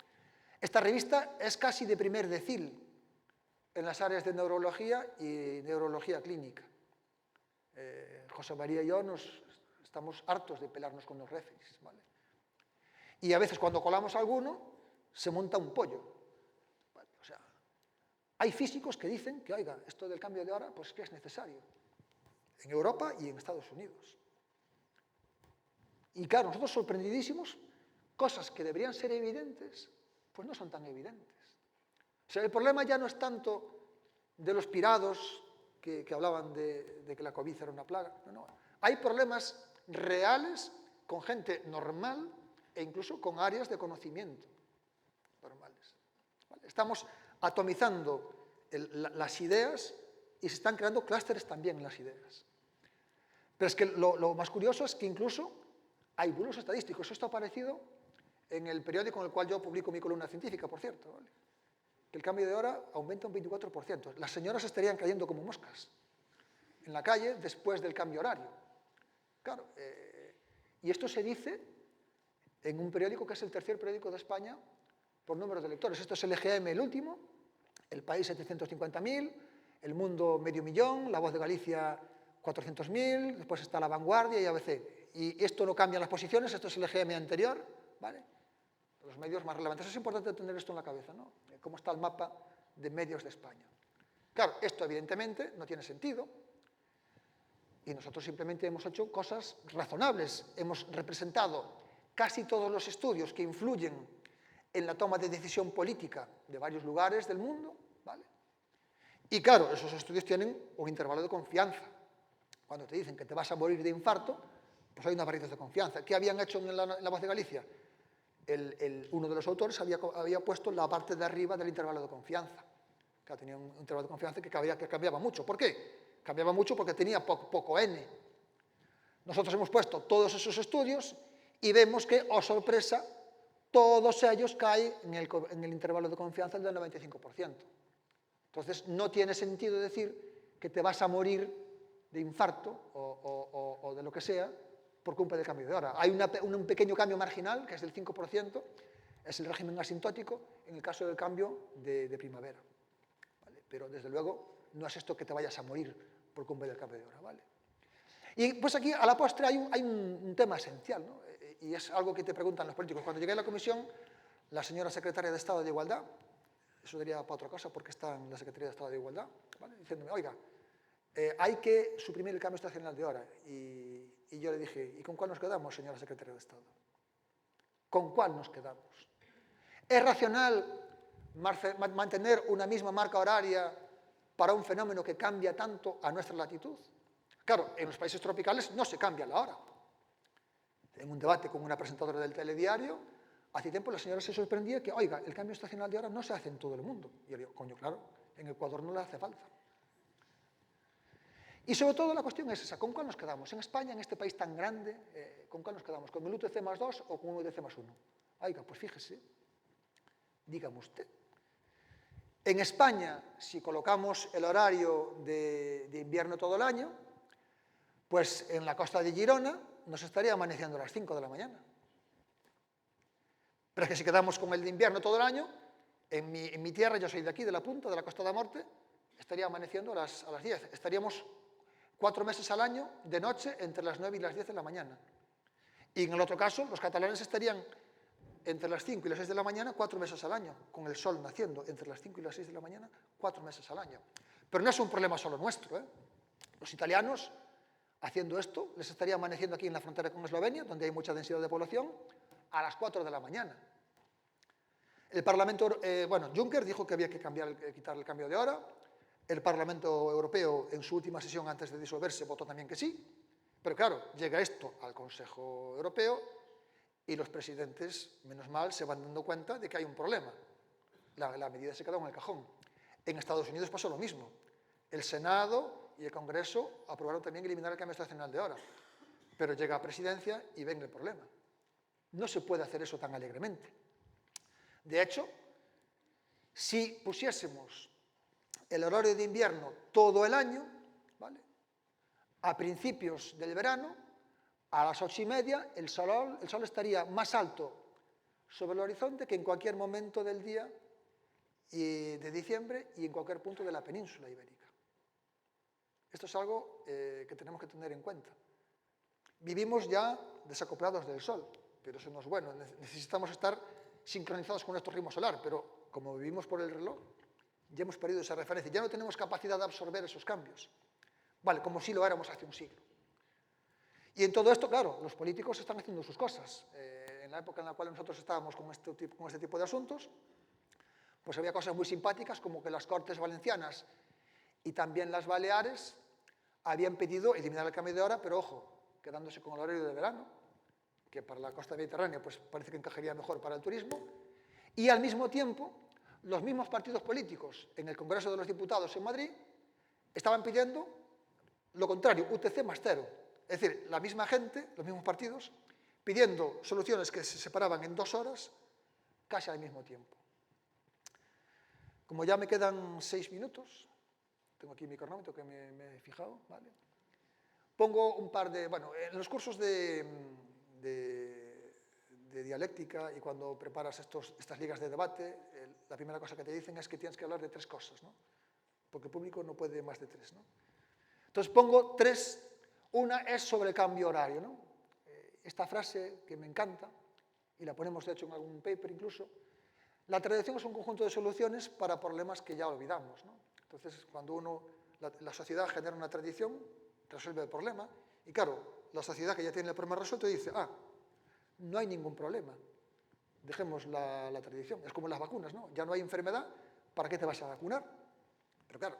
[SPEAKER 6] esta revista es casi de primer decil en las áreas de neurología y neurología clínica. José María y yo estamos hartos de pelearnos con los referees, ¿vale? Y a veces cuando colamos alguno, se monta un pollo. ¿Vale? O sea, hay físicos que dicen que, oiga, esto del cambio de hora, pues que es necesario. En Europa y en Estados Unidos. Y claro, nosotros sorprendidísimos, cosas que deberían ser evidentes, pues no son tan evidentes. O sea, el problema ya no es tanto de los pirados que hablaban de que la COVID era una plaga. No. Hay problemas reales con gente normal e incluso con áreas de conocimiento normales. ¿Vale? Estamos atomizando las ideas y se están creando clústeres también en las ideas. Pero es que lo más curioso es que incluso hay bulos estadísticos. Esto ha aparecido en el periódico en el cual yo publico mi columna científica, por cierto, ¿vale? Que el cambio de hora aumenta un 24%. Las señoras estarían cayendo como moscas en la calle después del cambio horario. Claro, y esto se dice en un periódico que es el tercer periódico de España por número de lectores. Esto es el EGM, el último, El País 750.000, El Mundo medio millón, La Voz de Galicia 400.000, después está La Vanguardia y ABC. Y esto no cambia las posiciones, esto es el EGM anterior, ¿vale? Los medios más relevantes. Es importante tener esto en la cabeza, ¿no? Cómo está el mapa de medios de España. Claro, esto evidentemente no tiene sentido y nosotros simplemente hemos hecho cosas razonables. Hemos representado casi todos los estudios que influyen en la toma de decisión política de varios lugares del mundo, ¿vale? Y claro, esos estudios tienen un intervalo de confianza. Cuando te dicen que te vas a morir de infarto, pues hay unas barritas de confianza. ¿Qué habían hecho en la Voz de Galicia? Uno de los autores había puesto la parte de arriba del intervalo de confianza. Que tenía un intervalo de confianza que cambiaba mucho. ¿Por qué? Cambiaba mucho porque tenía poco N. Nosotros hemos puesto todos esos estudios y vemos que, oh sorpresa, todos ellos caen en el intervalo de confianza del 95%. Entonces, no tiene sentido decir que te vas a morir de infarto o de lo que sea por culpa del cambio de hora. Hay un pequeño cambio marginal, que es del 5%, es el régimen asintótico en el caso del cambio de primavera. ¿Vale? Pero, desde luego, no es esto que te vayas a morir por culpa del cambio de hora. ¿Vale? Y pues aquí, a la postre, hay un tema esencial, ¿no? Y es algo que te preguntan los políticos. Cuando llegué a la comisión, la señora secretaria de Estado de Igualdad, eso diría para otra cosa porque está en la Secretaría de Estado de Igualdad, ¿vale? Diciéndome, oiga, hay que suprimir el cambio estacional de hora. Y Y yo le dije, ¿y con cuál nos quedamos, señora secretaria de Estado? ¿Con cuál nos quedamos? ¿Es racional mantener una misma marca horaria para un fenómeno que cambia tanto a nuestra latitud? Claro, en los países tropicales no se cambia la hora. En un debate con una presentadora del telediario, hace tiempo la señora se sorprendía que, oiga, el cambio estacional de hora no se hace en todo el mundo. Y yo le digo, coño, claro, en Ecuador no le hace falta. Y sobre todo la cuestión es esa, ¿con cuál nos quedamos? En España, en este país tan grande, ¿con cuál nos quedamos? ¿Con el UTC+2 o con un UTC+1? Oiga, pues fíjese, dígame usted. En España, si colocamos el horario de invierno todo el año, pues en la costa de Girona nos estaría amaneciendo a las 5 de la mañana. Pero es que si quedamos con el de invierno todo el año, en mi tierra, yo soy de aquí, de la punta, de la Costa da Morte, estaría amaneciendo a las 10. Estaríamos 4 meses al año de noche entre las 9 y las 10 de la mañana. Y en el otro caso, los catalanes estarían entre las 5 y las 6 de la mañana 4 meses al año, con el sol naciendo entre las 5 y las 6 de la mañana 4 meses al año. Pero no es un problema solo nuestro, ¿eh? Los italianos, haciendo esto, les estaría amaneciendo aquí en la frontera con Eslovenia, donde hay mucha densidad de población, a las 4 de la mañana. El Parlamento, Juncker dijo que había que quitar el cambio de hora. El Parlamento Europeo, en su última sesión antes de disolverse, votó también que sí. Pero claro, llega esto al Consejo Europeo y los presidentes, menos mal, se van dando cuenta de que hay un problema. La medida se quedó en el cajón. En Estados Unidos pasó lo mismo. El Senado y el Congreso aprobaron también eliminar el cambio estacional de hora. Pero llega a presidencia y ven el problema. No se puede hacer eso tan alegremente. De hecho, si pusiésemos el horario de invierno todo el año, ¿vale? A principios del verano, a las 8:30, el sol estaría más alto sobre el horizonte que en cualquier momento del día de diciembre y en cualquier punto de la península ibérica. Esto es algo que tenemos que tener en cuenta. Vivimos ya desacoplados del sol, pero eso no es bueno. Necesitamos estar sincronizados con nuestro ritmo solar, pero como vivimos por el reloj, ya hemos perdido esa referencia, ya no tenemos capacidad de absorber esos cambios. Vale, como si lo éramos hace un siglo. Y en todo esto, claro, los políticos están haciendo sus cosas. En la época en la cual nosotros estábamos con este tipo de asuntos, pues había cosas muy simpáticas, como que las Cortes Valencianas y también las Baleares habían pedido eliminar el cambio de hora, pero ojo, quedándose con el horario de verano, que para la costa mediterránea pues parece que encajaría mejor para el turismo, y al mismo tiempo los mismos partidos políticos en el Congreso de los Diputados en Madrid estaban pidiendo lo contrario, UTC+0. Es decir, la misma gente, los mismos partidos, pidiendo soluciones que se separaban en 2 horas casi al mismo tiempo. Como ya me quedan 6 minutos, tengo aquí mi cronómetro que me he fijado, ¿vale? Pongo un par de... Bueno, en los cursos de dialéctica y cuando preparas estas ligas de debate, la primera cosa que te dicen es que tienes que hablar de 3 cosas, ¿no? Porque el público no puede más de 3, ¿no? Entonces pongo 3. Una es sobre el cambio horario, ¿no? Esta frase que me encanta, y la ponemos de hecho en algún paper incluso, la tradición es un conjunto de soluciones para problemas que ya olvidamos, ¿no? Entonces, cuando la sociedad genera una tradición, resuelve el problema, y claro, la sociedad que ya tiene el problema resuelto dice, no hay ningún problema, dejemos la tradición. Es como las vacunas, ¿no? Ya no hay enfermedad, ¿para qué te vas a vacunar? Pero claro,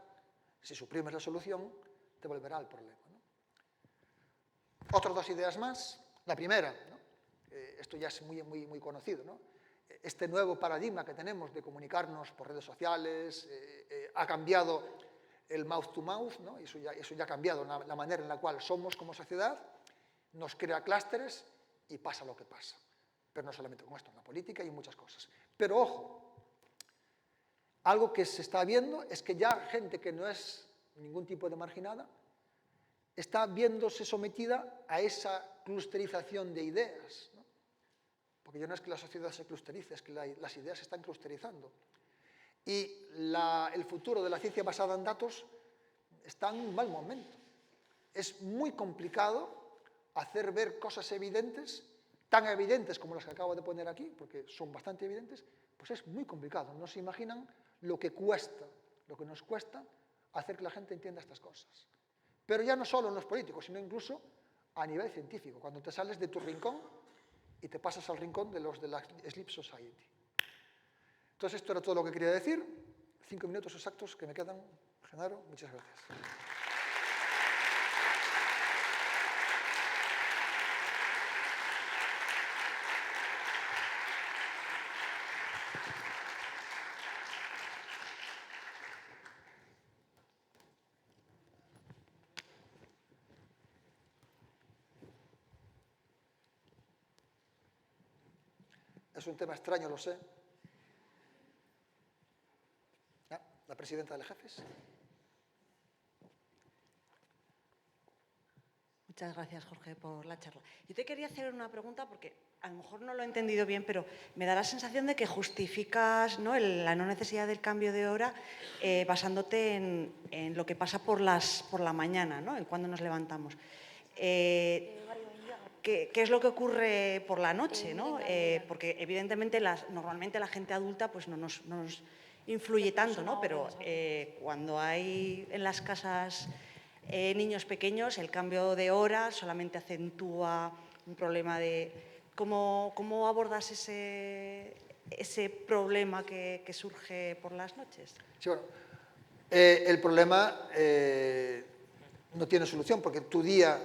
[SPEAKER 6] si suprimes la solución, te volverá al problema, ¿no? Otras 2 ideas más. La primera, ¿no? Esto ya es muy conocido, ¿no? Este nuevo paradigma que tenemos de comunicarnos por redes sociales ha cambiado el mouth to mouth, ¿no? Eso ya ha cambiado la manera en la cual somos como sociedad, nos crea clústeres y pasa lo que pasa. Pero no solamente con esto, en la política y en muchas cosas. Pero ojo, algo que se está viendo es que ya gente que no es ningún tipo de marginada está viéndose sometida a esa clusterización de ideas, ¿no? Porque ya no es que la sociedad se clusterice, es que las ideas se están clusterizando. Y el futuro de la ciencia basada en datos está en un mal momento. Es muy complicado hacer ver cosas evidentes, tan evidentes como las que acabo de poner aquí, porque son bastante evidentes, pues es muy complicado. No se imaginan lo que cuesta, lo que nos cuesta hacer que la gente entienda estas cosas. Pero ya no solo en los políticos, sino incluso a nivel científico, cuando te sales de tu rincón y te pasas al rincón de los de la Sleep Society. Entonces, esto era todo lo que quería decir. 5 minutos exactos que me quedan. Genaro, muchas gracias. Es un tema extraño, lo sé. La presidenta de Jefes.
[SPEAKER 7] Muchas gracias, Jorge, por la charla. Yo te quería hacer una pregunta porque a lo mejor no lo he entendido bien, pero me da la sensación de que justificas, ¿no?, la no necesidad del cambio de hora basándote en lo que pasa por la mañana, ¿no?, en cuando nos levantamos. ¿Qué es lo que ocurre por la noche, ¿no? Porque evidentemente normalmente la gente adulta pues no nos influye tanto, ¿no? Pero cuando hay en las casas niños pequeños, el cambio de hora solamente acentúa un problema de... ¿Cómo abordas ese problema que surge por las noches? Sí,
[SPEAKER 6] bueno, el problema no tiene solución porque tu día,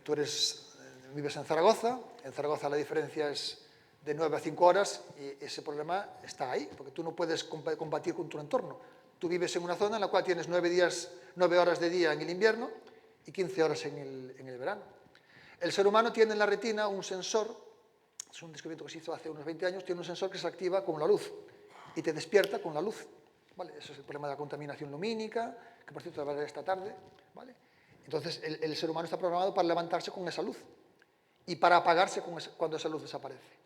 [SPEAKER 6] tú vives en Zaragoza la diferencia es de 9 a 5 horas y ese problema está ahí, porque tú no puedes combatir con tu entorno. Tú vives en una zona en la cual tienes 9 horas de día en el invierno y 15 horas en el verano. El ser humano tiene en la retina un sensor, es un descubrimiento que se hizo hace unos 20 años, tiene un sensor que se activa con la luz y te despierta con la luz. ¿Vale? Eso es el problema de la contaminación lumínica, que por cierto hablaré esta tarde. ¿Vale? Entonces, el ser humano está programado para levantarse con esa luz y para apagarse cuando esa luz desaparece.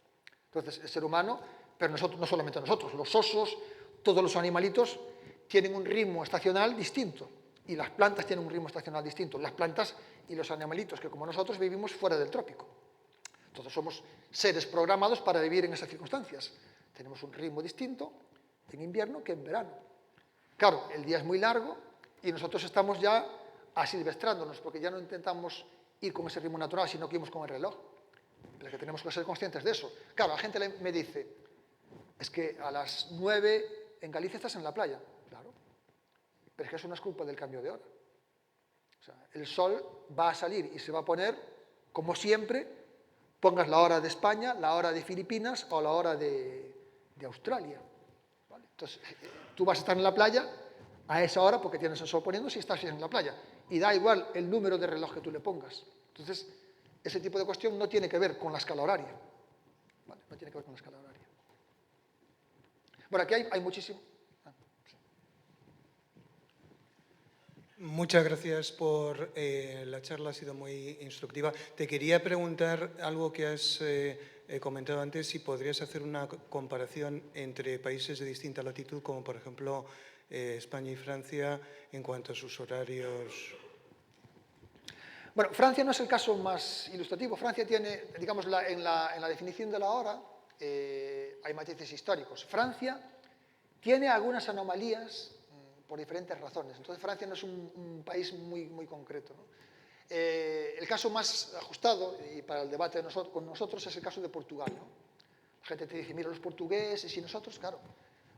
[SPEAKER 6] Entonces, el ser humano, pero nosotros, no solamente nosotros, los osos, todos los animalitos tienen un ritmo estacional distinto y las plantas tienen un ritmo estacional distinto. Las plantas y los animalitos, que como nosotros vivimos fuera del trópico. Entonces, somos seres programados para vivir en esas circunstancias. Tenemos un ritmo distinto en invierno que en verano. Claro, el día es muy largo y nosotros estamos ya asilvestrándonos, porque ya no intentamos ir con ese ritmo natural, sino que íbamos con el reloj. Pero que tenemos que ser conscientes de eso. Claro, la gente me dice, es que a las 9 en Galicia estás en la playa. Claro, pero es que eso no es culpa del cambio de hora. O sea, el sol va a salir y se va a poner, como siempre, pongas la hora de España, la hora de Filipinas o la hora de Australia. ¿Vale? Entonces, tú vas a estar en la playa a esa hora porque tienes el sol poniendo si estás en la playa. Y da igual el número de reloj que tú le pongas. Entonces, ese tipo de cuestión no tiene que ver con la escala horaria. ¿Vale? No tiene que ver con la escala horaria. Bueno, aquí hay muchísimo...
[SPEAKER 8] Muchas gracias por la charla, ha sido muy instructiva. Te quería preguntar algo que has comentado antes, si podrías hacer una comparación entre países de distinta latitud, como por ejemplo España y Francia, en cuanto a sus horarios.
[SPEAKER 6] Bueno, Francia no es el caso más ilustrativo. Francia tiene, digamos, en la definición de la hora, hay matices históricos. Francia tiene algunas anomalías por diferentes razones. Entonces, Francia no es un país muy concreto, ¿no? El caso más ajustado, y para el debate con nosotros, es el caso de Portugal, ¿no? La gente te dice, mira, los portugueses y nosotros, claro,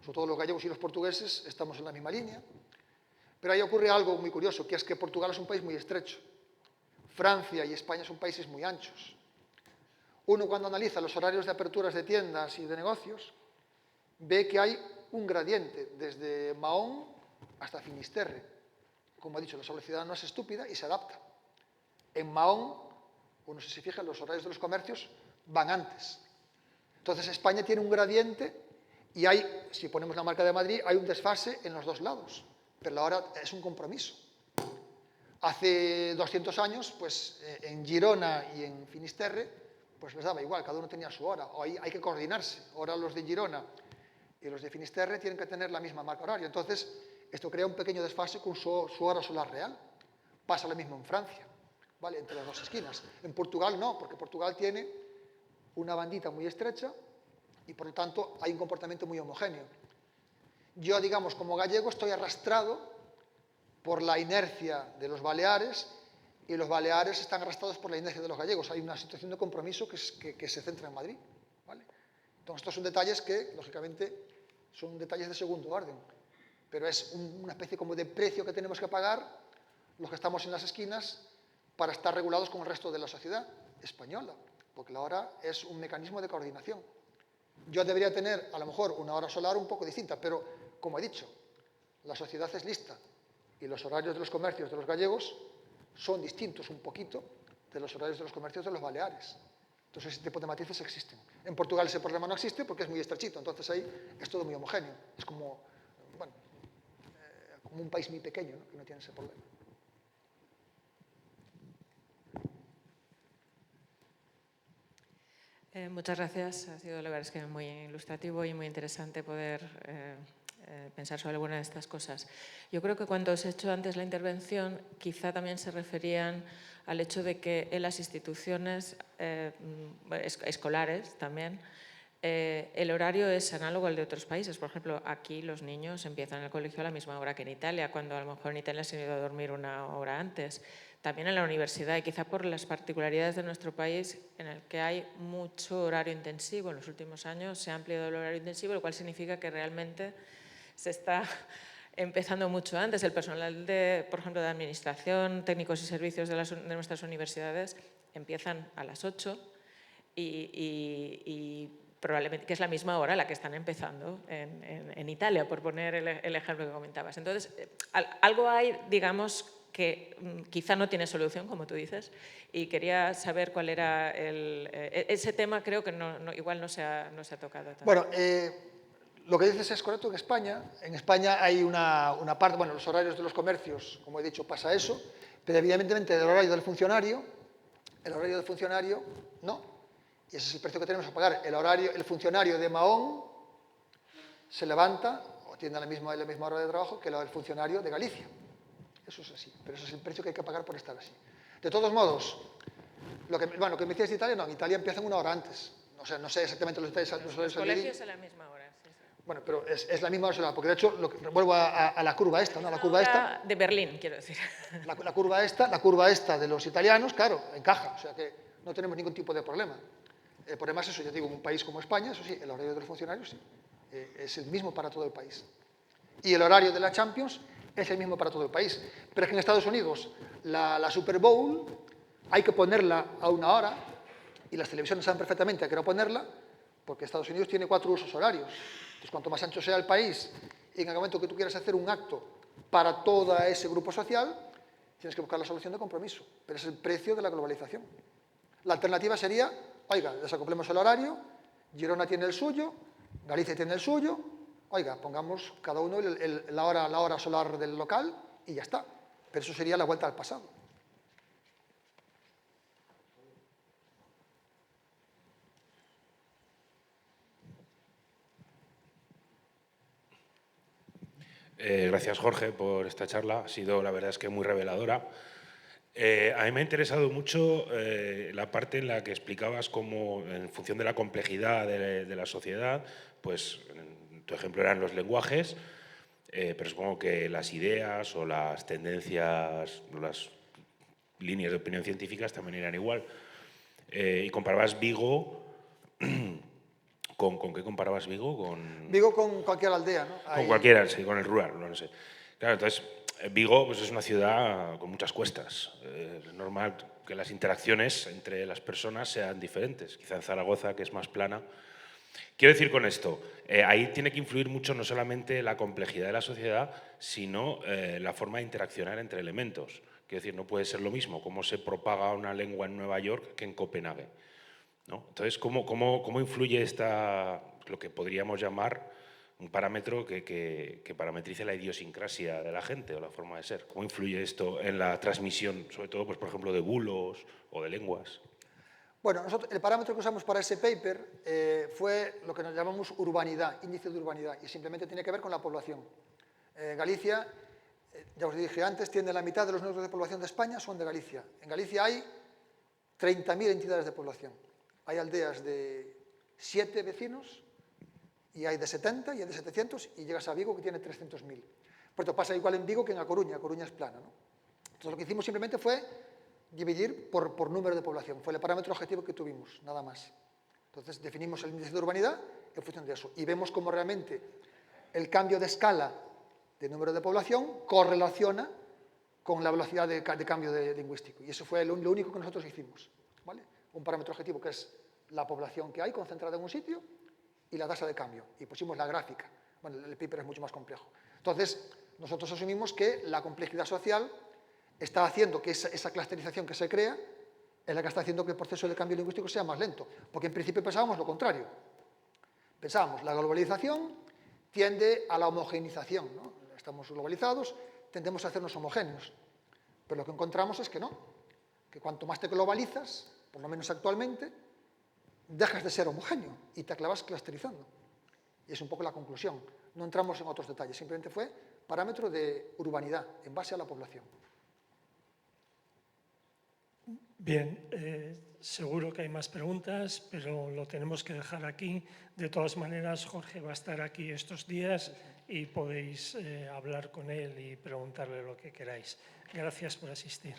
[SPEAKER 6] sobre todo los gallegos y los portugueses, estamos en la misma línea. Pero ahí ocurre algo muy curioso, que es que Portugal es un país muy estrecho. Francia y España son países muy anchos. Uno, cuando analiza los horarios de aperturas de tiendas y de negocios, ve que hay un gradiente desde Mahón hasta Finisterre. Como he dicho, la sociedad no es estúpida y se adapta. En Mahón, uno si se fija, los horarios de los comercios van antes. Entonces, España tiene un gradiente y hay, si ponemos la marca de Madrid, hay un desfase en los dos lados. Pero la hora es un compromiso. Hace 200 años, pues en Girona y en Finisterre, pues les daba igual, cada uno tenía su hora. Hoy hay que coordinarse. Ahora los de Girona y los de Finisterre tienen que tener la misma marca horaria. Entonces, esto crea un pequeño desfase con su hora solar real. Pasa lo mismo en Francia, ¿vale? Entre las dos esquinas. En Portugal no, porque Portugal tiene una bandita muy estrecha y, por lo tanto, hay un comportamiento muy homogéneo. Yo, digamos, como gallego, estoy arrastrado por la inercia de los Baleares y los Baleares están arrastrados por la inercia de los gallegos. Hay una situación de compromiso que se centra en Madrid, ¿vale? Entonces, estos son detalles que, lógicamente, son detalles de segundo orden, pero es una especie como de precio que tenemos que pagar los que estamos en las esquinas para estar regulados con el resto de la sociedad española, porque la hora es un mecanismo de coordinación. Yo debería tener, a lo mejor, una hora solar un poco distinta, pero, como he dicho, la sociedad es lista y los horarios de los comercios de los gallegos son distintos un poquito de los horarios de los comercios de los Baleares. Entonces, ese tipo de matices existen. En Portugal ese problema no existe porque es muy estrechito, entonces ahí es todo muy homogéneo. Es como, bueno, como un país muy pequeño, ¿no?, que no tiene ese problema.
[SPEAKER 9] Muchas gracias. Ha sido, la verdad es que muy ilustrativo y muy interesante poder pensar sobre alguna de estas cosas. Yo creo que cuando os he hecho antes la intervención, quizá también se referían al hecho de que en las instituciones escolares también, el horario es análogo al de otros países. Por ejemplo, aquí los niños empiezan el colegio a la misma hora que en Italia, cuando a lo mejor en Italia se han ido a dormir una hora antes. También en la universidad, y quizá por las particularidades de nuestro país, en el que hay mucho horario intensivo. En los últimos años se ha ampliado el horario intensivo, lo cual significa que realmente se está empezando mucho antes. El personal, por ejemplo, de administración, técnicos y servicios de nuestras universidades empiezan a las 8 y probablemente, que es la misma hora a la que están empezando en Italia, por poner el ejemplo que comentabas. Entonces, algo hay, digamos, que quizá no tiene solución, como tú dices, y quería saber cuál era ese tema. Creo que igual no se ha tocado tanto.
[SPEAKER 6] Bueno, lo que dices es correcto. En España hay una parte, bueno, los horarios de los comercios, como he dicho, pasa eso, pero evidentemente el horario del funcionario no, y ese es el precio que tenemos a pagar. El funcionario de Mahón se levanta o tiene la misma hora de trabajo que el funcionario de Galicia. Eso es así, pero eso es el precio que hay que pagar por estar así. De todos modos, lo que me decías de Italia, no, en Italia empiezan una hora antes. O sea, no sé exactamente los detalles.
[SPEAKER 9] Los colegios a la misma hora, sí.
[SPEAKER 6] Bueno, pero es la misma hora, porque de hecho, vuelvo a la curva esta, ¿no? La curva esta.
[SPEAKER 9] De Berlín, quiero decir.
[SPEAKER 6] La curva esta de los italianos, claro, encaja, o sea que no tenemos ningún tipo de problema. El problema es eso, ya digo, en un país como España, eso sí, el horario de los funcionarios sí, es el mismo para todo el país. Y el horario de la Champions es el mismo para todo el país. Pero es que en Estados Unidos la Super Bowl hay que ponerla a una hora y las televisiones saben perfectamente a qué hora ponerla, porque Estados Unidos tiene 4 usos horarios. Entonces, cuanto más ancho sea el país y en el momento que tú quieras hacer un acto para todo ese grupo social, tienes que buscar la solución de compromiso. Pero es el precio de la globalización. La alternativa sería, oiga, desacoplemos el horario, Girona tiene el suyo, Galicia tiene el suyo, oiga, pongamos cada uno la hora solar del local y ya está. Pero eso sería la vuelta al pasado.
[SPEAKER 10] Gracias, Jorge, por esta charla. Ha sido, la verdad es que muy reveladora. A mí me ha interesado mucho la parte en la que explicabas cómo, en función de la complejidad de la sociedad, pues tu ejemplo eran los lenguajes, pero supongo que las ideas o las tendencias o las líneas de opinión científicas también eran igual. Y comparabas Vigo... ¿Con qué comparabas Vigo?
[SPEAKER 6] Vigo con cualquier aldea, ¿no?
[SPEAKER 10] Con cualquiera, sí, con el rural, no sé. Claro, entonces, Vigo pues, es una ciudad con muchas cuestas. Es normal que las interacciones entre las personas sean diferentes. Quizá en Zaragoza, que es más plana. Quiero decir con esto, ahí tiene que influir mucho no solamente la complejidad de la sociedad, sino la forma de interaccionar entre elementos. Quiero decir, no puede ser lo mismo cómo se propaga una lengua en Nueva York que en Copenhague, ¿no? Entonces, ¿cómo influye lo que podríamos llamar un parámetro que parametrice la idiosincrasia de la gente o la forma de ser? ¿Cómo influye esto en la transmisión, sobre todo, pues, por ejemplo, de bulos o de lenguas?
[SPEAKER 6] Bueno, el parámetro que usamos para ese paper fue lo que nos llamamos urbanidad, índice de urbanidad, y simplemente tiene que ver con la población. Galicia, ya os dije antes, tiene la mitad de los núcleos de población de España, son de Galicia. En Galicia hay 30.000 entidades de población. Hay aldeas de 7 vecinos, y hay de 70, y hay de 700, y llegas a Vigo, que tiene 300.000. Por esto pasa igual en Vigo que en A Coruña es plana, ¿no? Entonces lo que hicimos simplemente fue dividir por número de población. Fue el parámetro objetivo que tuvimos, nada más. Entonces definimos el índice de urbanidad en función de eso. Y vemos cómo realmente el cambio de escala de número de población correlaciona con la velocidad de cambio lingüístico. Y eso fue lo único que nosotros hicimos, ¿vale? Un parámetro objetivo que es la población que hay concentrada en un sitio y la tasa de cambio. Y pusimos la gráfica. Bueno, el paper es mucho más complejo. Entonces, nosotros asumimos que la complejidad social está haciendo que esa clusterización que se crea es la que está haciendo que el proceso de cambio lingüístico sea más lento. Porque en principio pensábamos lo contrario. Pensábamos, la globalización tiende a la homogeneización, ¿no? Estamos globalizados, tendemos a hacernos homogéneos. Pero lo que encontramos es que no, que cuanto más te globalizas, por lo menos actualmente, dejas de ser homogéneo y te acabas clusterizando. Y es un poco la conclusión. No entramos en otros detalles, simplemente fue parámetro de urbanidad en base a la población.
[SPEAKER 5] Bien, seguro que hay más preguntas, pero lo tenemos que dejar aquí. De todas maneras, Jorge va a estar aquí estos días y podéis hablar con él y preguntarle lo que queráis. Gracias por asistir.